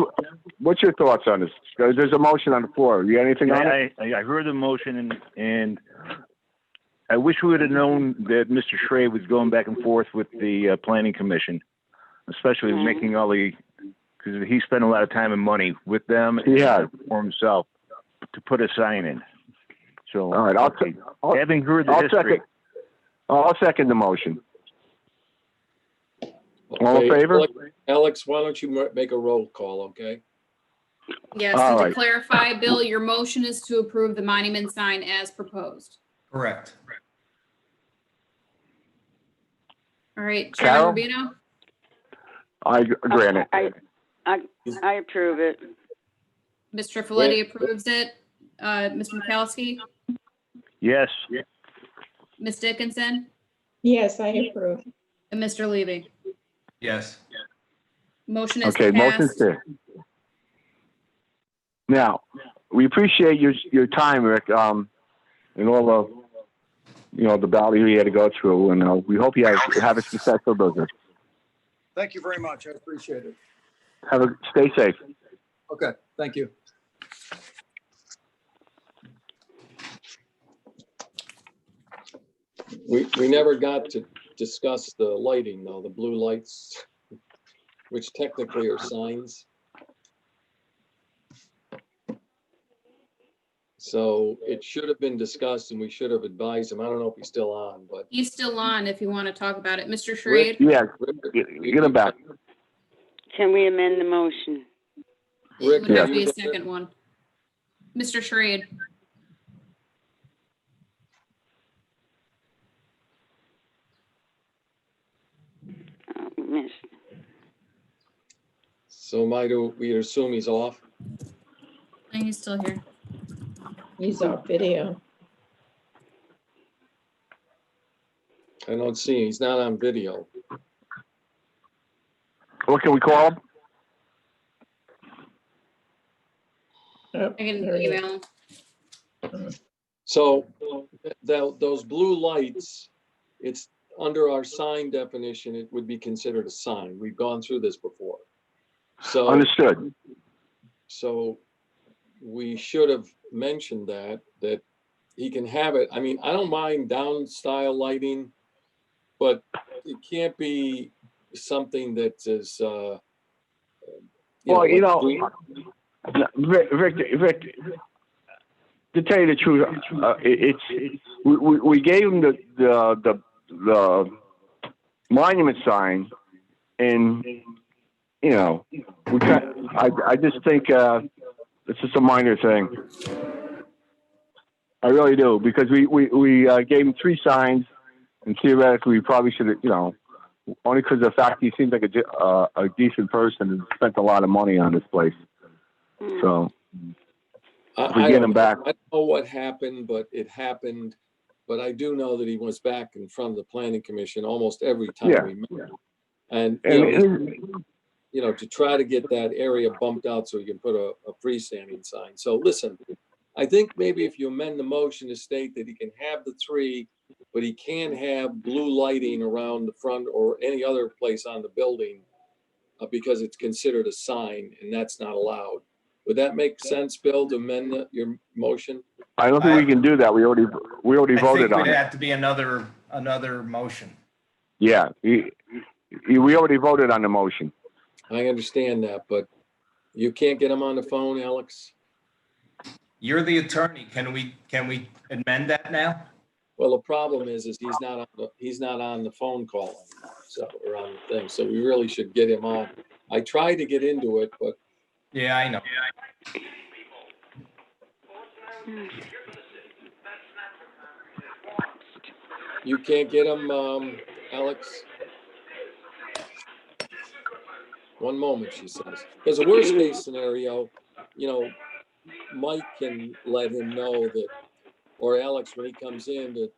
what's your thoughts on this? There's a motion on the floor. You got anything on it? I heard the motion and I wish we would have known that Mr. Schrey was going back and forth with the planning commission, especially making all the, because he spent a lot of time and money with them and for himself to put a sign in. So, All right, having heard the history. I'll second the motion. All in Okay, favor? Alex, why don't you make a roll call, okay? Yes, All and to right. clarify, Bill, your motion is to approve the monument sign as proposed. Correct. All right, Chairman Carol? Rubino? I grant it. I approve it. Mr. Folletti approves it. Mr. McCallsky? Yes. Ms. Dickinson? Yes, I approve. And Mr. Levy? Yes. Motion is Okay, motion's passed. there. Now, we appreciate your time, Rick, and all the, the battle you had to go through, and we hope you have a successful business. Thank you very much. I appreciate it. Stay safe. Okay, thank you. We never got to discuss the lighting though, the blue lights, which technically are signs. So it should have been discussed and we should have advised him. I don't know if he's still on, but. He's still on if you want to talk about it. Mr. Schrade? Yeah, get him back. Can we amend the motion? Rick, Would have to be a second one. Mr. Schrade? Miss. So we assume he's off? And he's still here. He's off video. I don't see him. He's not on video. What can we call him? Oh, I can there he is. email him. So those blue lights, it's under our sign definition, it would be considered a sign. We've gone through this before. So Understood. So we should have mentioned that he can have it. I mean, I don't mind down style lighting, but it can't be something that is, Well, like Rick, to tell you the truth, we gave him the monument sign, and I just think it's just a minor thing. I really do, because we gave him 3 signs, and theoretically we probably should have, only because of the fact he seems like a decent person and spent a lot of money on this place. So we get him back. I don't know what happened, but it happened. But I do know that he was back in front of the planning commission almost every time we met. And to try to get that area bumped out so we can put a freestanding sign. So listen, I think maybe if you amend the motion to state that he can have the 3, but he can have blue lighting around the front or any other place on the building because it's considered a sign and that's not allowed. Would that make sense, Bill, to amend your motion? I don't think we can do that. We already I voted think on would it. have to be another motion. Yeah, we already voted on the motion. I understand that, but you can't get him on the phone, Alex? You're the attorney. Can we amend that now? Well, the problem is he's not on the phone call anymore, so or on the thing. So we really should get him on. I tried to get into it, but Yeah, I know. you can't get him, Alex. One moment, she says. Because the worst case scenario, Mike can let him know that, or Alex, when he comes in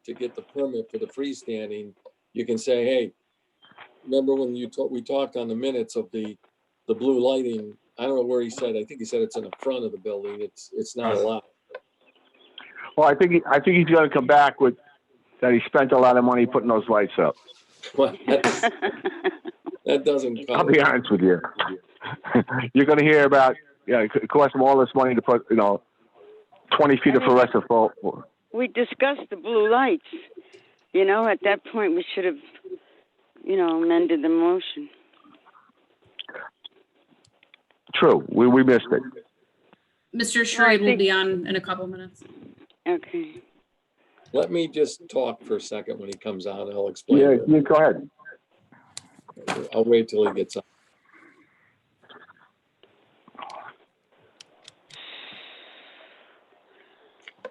to get the permit for the freestanding, you can say, hey, remember when we talked on the minutes of the blue lighting? I don't know where he said. I think he said it's in the front of the building. It's not allowed. Well, I think he's going to come back with that he spent a lot of money putting those lights up. Well, That doesn't I'll count. be honest with you. You're gonna hear about, yeah, it costs them all this money to put, 20 feet of fluorescent bulb. We discussed the blue lights. At that point, we should have, amended the motion. True, we missed it. Mr. I Schrade will think- be on in a couple minutes. Okay. Let me just talk for a second when he comes out. I'll explain. Yeah, to him. yeah, go ahead. I'll wait till he gets up.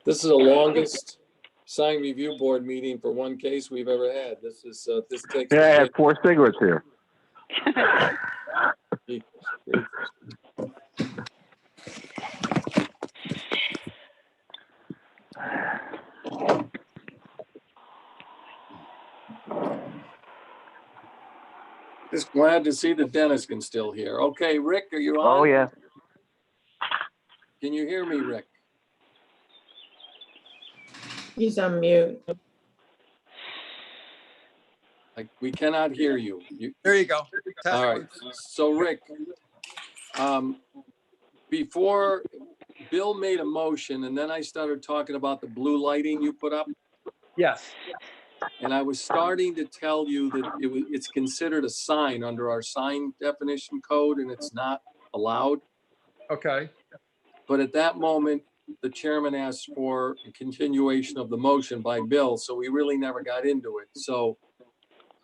This is the longest sign review board meeting for one case we've ever had. This takes. Yeah, I have 4 cigarettes here. Just glad to see that Dennis can still hear. Okay, Rick, are you on? Oh, yeah. Can you hear me, Rick? He's on mute. We cannot hear you. There you go. All right. So Rick, before Bill made a motion and then I started talking about the blue lighting you put up, Yes. and I was starting to tell you that it's considered a sign under our sign definition code and it's not allowed. Okay. But at that moment, the chairman asked for a continuation of the motion by Bill, so we really never got into it. So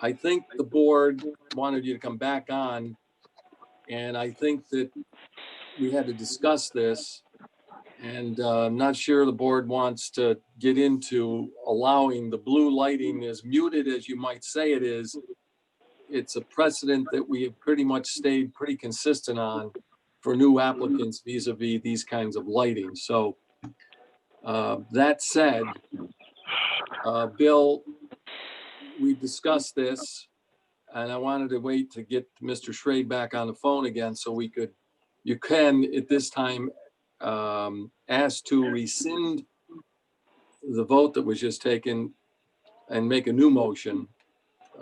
I think the board wanted you to come back on, and I think that we had to discuss this. And I'm not sure the board wants to get into allowing the blue lighting, as muted as you might say it is. It's a precedent that we have pretty much stayed pretty consistent on for new applicants vis-a-vis these kinds of lighting. So that said, Bill, we discussed this and I wanted to wait to get Mr. Schrade back on the phone again so you can at this time ask to rescind the vote that was just taken and make a new motion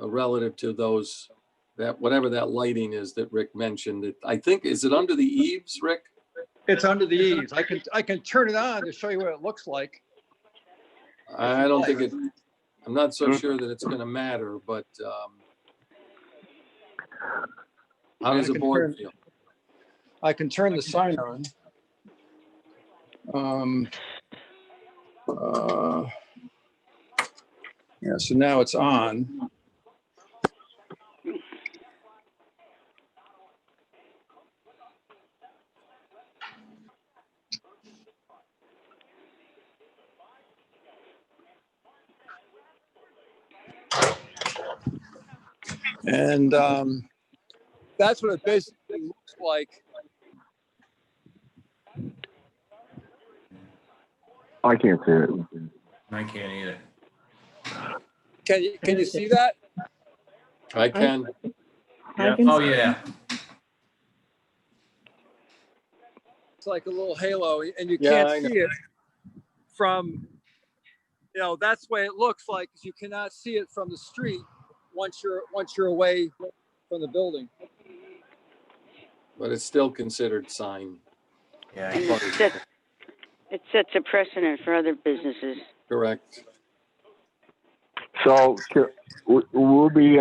relative to those, that whatever that lighting is that Rick mentioned. I think, is it under the eaves, Rick? It's under the eaves. I can turn it on to show you what it looks like. I don't think I'm not so sure that it's going to matter, but how does the board feel? I can turn the sign on. Yeah, so now it's on. And that's what it basically looks like. I can't see it. I can't either. Can you see that? I can. I can Oh, see- yeah. It's like a little halo, and you Yeah, I can't know. see it from, that's the way it looks like, 'cause you cannot see it from the street once you're away from the building. But it's still considered sign. Yeah. And it sets a precedent for other businesses. Correct. So we'll be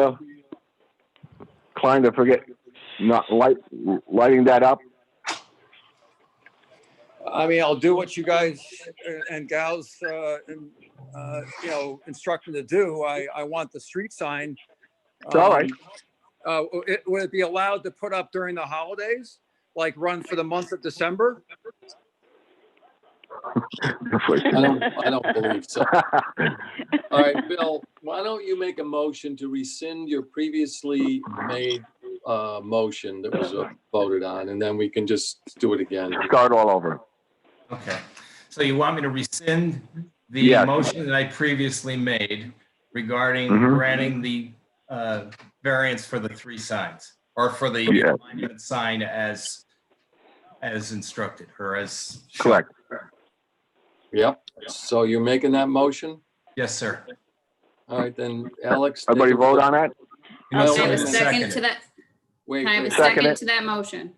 inclined to forget not lighting that up. I mean, I'll do what you guys and gals, instruct me to do. I want the street sign. All right. Would it be allowed to put up during the holidays, like run for the month of December? I don't believe so. All right, Bill, why don't you make a motion to rescind your previously made motion that was voted on, and then we can just do it again. Start all over. Okay. So you want me to rescind the Yes. motion that I previously made regarding Mhm. granting the variance for the 3 signs, or for the Yeah. monument sign as instructed, or as shown? Correct. Yep. So you're making that motion? Yes, sir. All right, then, Alex. Everybody vote on that? You need Okay, Okay, someone the to second second to it. that, Wait, Can I have a wait. Second second it. to that motion?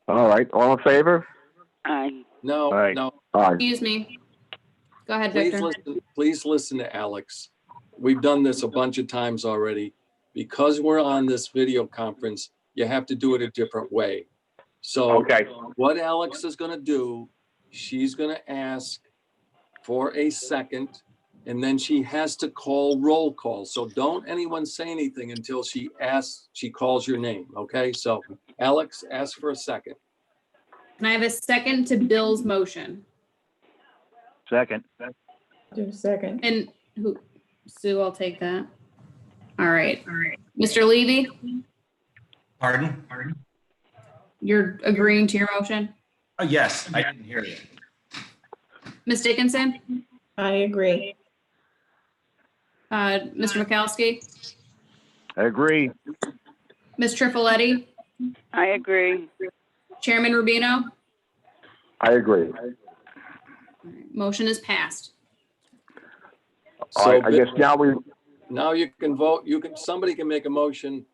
All right, all in favor? Aye. No, Aye. no, Aye. Excuse me. Go ahead, please Victor. listen, please listen to Alex. We've done this a bunch of times already. Because we're on this video conference, you have to do it a different way. So Okay, what Alex is gonna do, she's gonna ask for a second, and then she has to call roll call. So don't anyone say anything until she calls your name, okay? So Alex, ask for a second. Can I have a second to Bill's motion? Second. Do a second. And who, Sue, I'll take that. All right. Mr. Levy, Pardon? you're agreeing to your motion? Oh, yes, I didn't hear you. Ms. Dickinson? I agree. Mr. Mikowski? I agree. Ms. Tripoletti? I agree. Chairman Rubino? I agree. Motion is passed. All So right, I guess now you can vote, somebody can make a motion,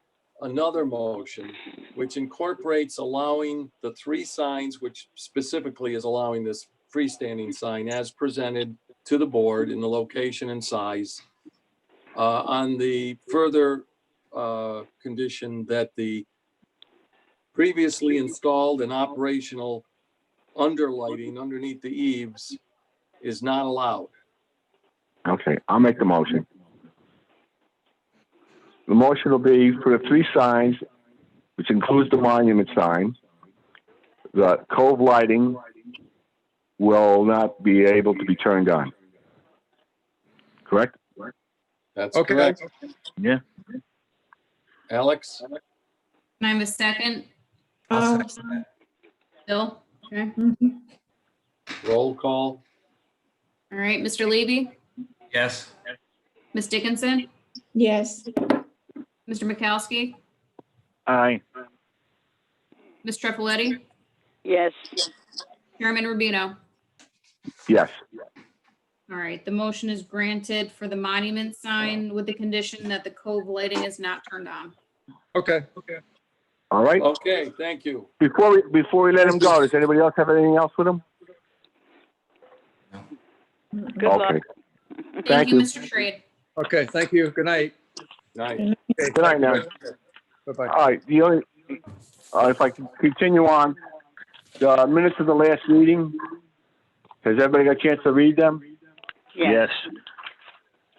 another motion, which incorporates allowing the 3 signs, which specifically is allowing this freestanding sign as presented to the board in the location and size. On the further condition that the previously installed and operational underlighting underneath the eaves is not allowed. Okay, I'll make the motion. The motion will be for the 3 signs, which includes the monument sign. The cove lighting will not be able to be turned on. Correct? That's Okay. correct. Yeah. Alex? Can I have a second? I'll Uh, second that. Bill? Okay. mhm. Roll call. All right, Mr. Levy? Yes. Ms. Dickinson? Yes, Mr. Mikowski? Aye. Ms. Tripoletti? Yes. Chairman Rubino? Yes. All right, the motion is granted for the monument sign with the condition that the cove lighting is not turned on. Okay. All right. Okay, thank you. Before we let him go, does anybody else have anything else with him? Good luck. Okay. Thank you, you. Mr. Trade. Okay, thank you. Good night. Night. Okay, Good night now. Bye-bye. All right, the only, if I can continue on, the minutes of the last meeting, has everybody got a chance to read them? Yes.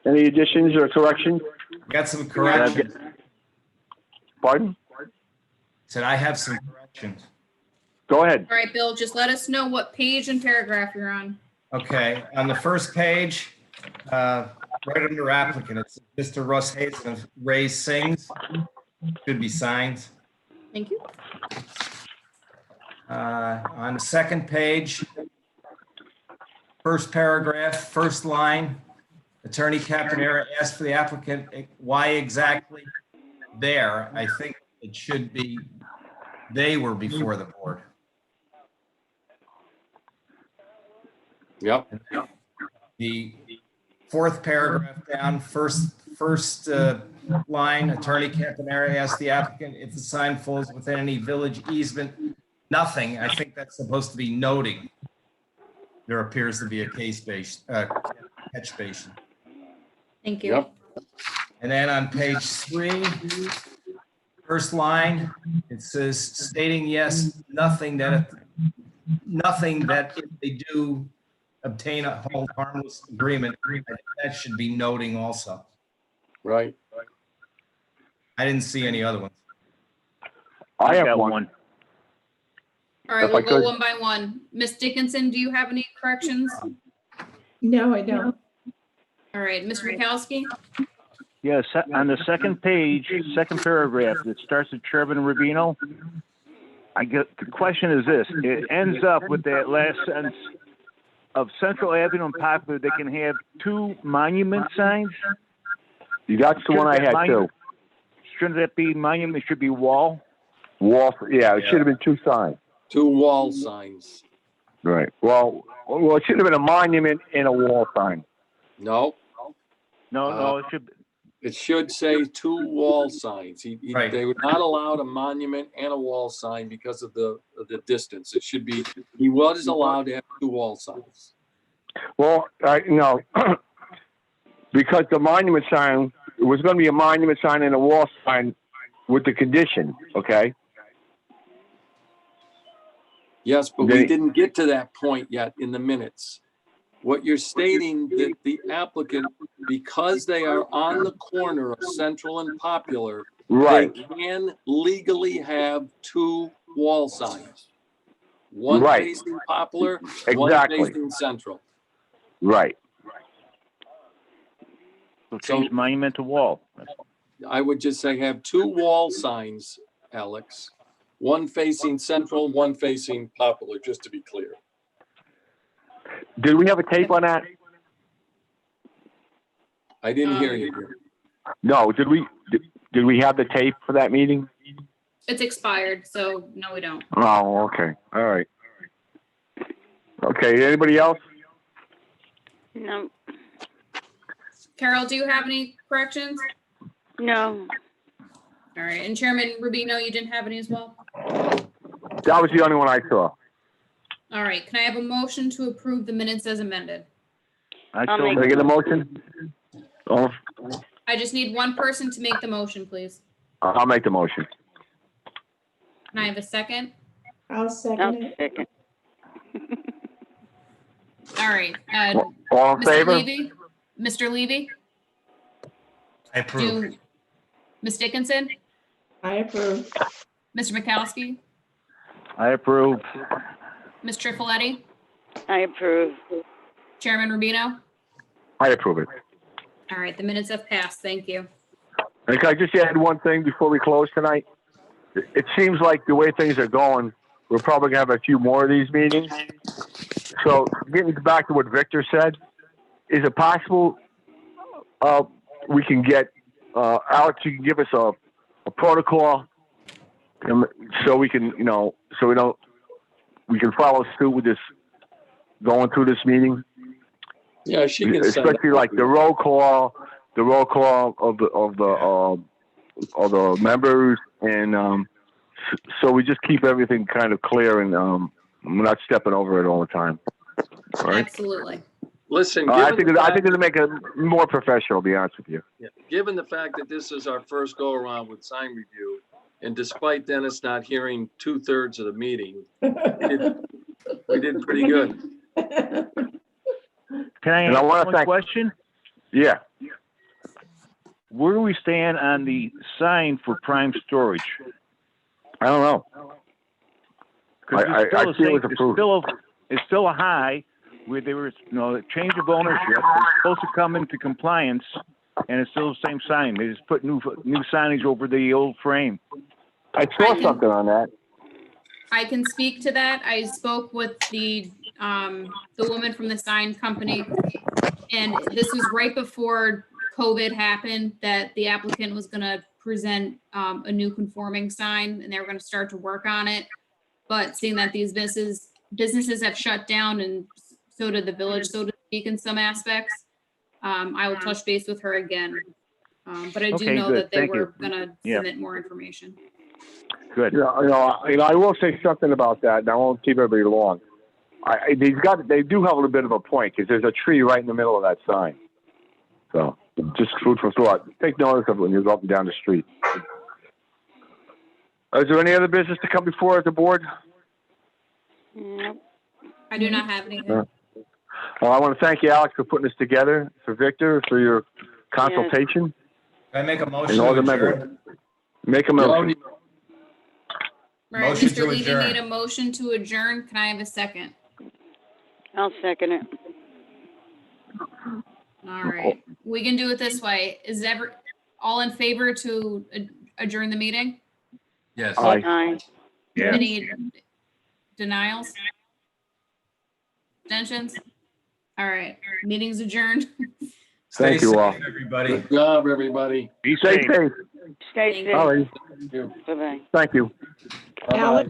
Any additions or corrections? Got some corrections. Pardon? Said I have some corrections. Go ahead. All right, Bill, just let us know what page and paragraph you're on. Okay, on the first page, right under applicant, it's Mr. Russ Hayes of Ray Sings. Should be signed. Thank you. On the second page, first paragraph, first line, Attorney Caponera asked for the applicant, why exactly there? I think it should be, they were before the board. Yep. The fourth paragraph down, first line, Attorney Caponera asked the applicant if the sign falls within any village easement. Nothing. I think that's supposed to be noting there appears to be a catch basin. Thank you. Yep. And then on page 3, first line, it says stating yes, nothing that if they do obtain a hold harmless agreement, I think that should be noting also. Right. I didn't see any other ones. I have got one. All right, If we'll I go could- one by one. Ms. Dickinson, do you have any corrections? no, I don't. All right, Mr. Mikowski? Yes, on the second page, second paragraph, that starts at Chairman Rubino. The question is this, it ends up with that last sentence of Central Avenue and Poplar, they can have 2 monument signs? That's the one I had too. Shouldn't that be monument, it should be wall? Wall, yeah, it should have been 2 signs. 2 wall signs. Right. Well, it should have been a monument and a wall sign. No, No, it should, It should say 2 wall signs. Right. They were not allowed a monument and a wall sign because of the distance. It should be, he was allowed to have 2 wall signs. Well, no, because the monument sign, it was going to be a monument sign and a wall sign with the condition, okay? Yes, but we didn't get to that point yet in the minutes. What you're stating that the applicant, because they are on the corner of Central and Popular, Right, they can legally have 2 wall signs. One Right. facing Poplar, one Exactly. facing Central. right. So change monument to wall. I would just say have 2 wall signs, Alex. One facing Central, one facing Poplar, just to be clear. Did we have a tape on that? I didn't hear you. Jim. No, did we have the tape for that meeting? It's expired, so no, we don't. Oh, okay, all right. Okay, anybody else? No, Carol, do you have any corrections? no. All right, and Chairman Rubino, you didn't have any as well? That was the only one I saw. All right, can I have a motion to approve the minutes as amended? I I'll still, make Can I get a motion? Oh, I just need one person to make the motion, please. I'll make the motion. Can I have a second? I'll I'll second it. second. All right, All in Mr. favor? Levy? Mr. Levy? I approve. Do, Ms. Dickinson? I approve. Mr. McCallsky? I approve. Ms. Trifoletti? I approve. Chairman Rubino? I approve it. All right, the minutes have passed. Thank you. And can I just add one thing before we close tonight? It seems like the way things are going, we're probably gonna have a few more of these meetings. So getting back to what Victor said, is it possible we can get Alex, you can give us a protocol, so we can, so we can follow suit with this, going through this meeting? Yeah, she can send Especially like the roll call of the members, and so we just keep everything kind of clear, and we're not stepping over it all the time. All right? Absolutely. Listen, I given think the I fact- think it'll make it more professional, to be honest with you. Yeah. Given the fact that this is our first go around with sign review, and despite Dennis not hearing 2/3 of the meeting, we did pretty good. Can I And I ask wanna one thank- question? Yeah. Where do we stand on the sign for prime storage? I don't know. 'Cause I it's still the see it same- was approved. it's still a high where there was, the change of ownership. It's supposed to come into compliance, and it's still the same sign. They just put new signage over the old frame. I saw something on that. I can speak to that. I spoke with the woman from the sign company, and this was right before COVID happened, that the applicant was gonna present a new conforming sign, and they were gonna start to work on it. But seeing that these businesses have shut down, and so did the village, so to speak, in some aspects, I will touch base with her again. But I do Okay, know good. that they Thank you. were gonna Yeah. submit more information. Good. Yeah, I will say something about that, and I won't keep everybody long. They do have a little bit of a point, because there's a tree right in the middle of that sign. So, just food for thought. Take notice of it when you're up and down the street. Is there any other business to come before the board? Nope. I do not have anything. No. Well, I want to thank you, Alex, for putting this together, for Victor, for your consultation, Can I make a motion and all to the adjourn? members. Make a motion. All right, Motion Mr. to Levy adjourn. made a motion to adjourn. Can I have a second? I'll second it. All right, we can do it this way. Is all in favor to adjourn the meeting? Yes. Aye. Aye. Yeah. Any denials? Abstentions? All right, meeting's adjourned. Thank Stay you all. safe, everybody. Good job, everybody. Be Stay safe. safe. Stay Thank safe. All right. Thank you. Bye-bye. Thank you. Bye-bye. Alex,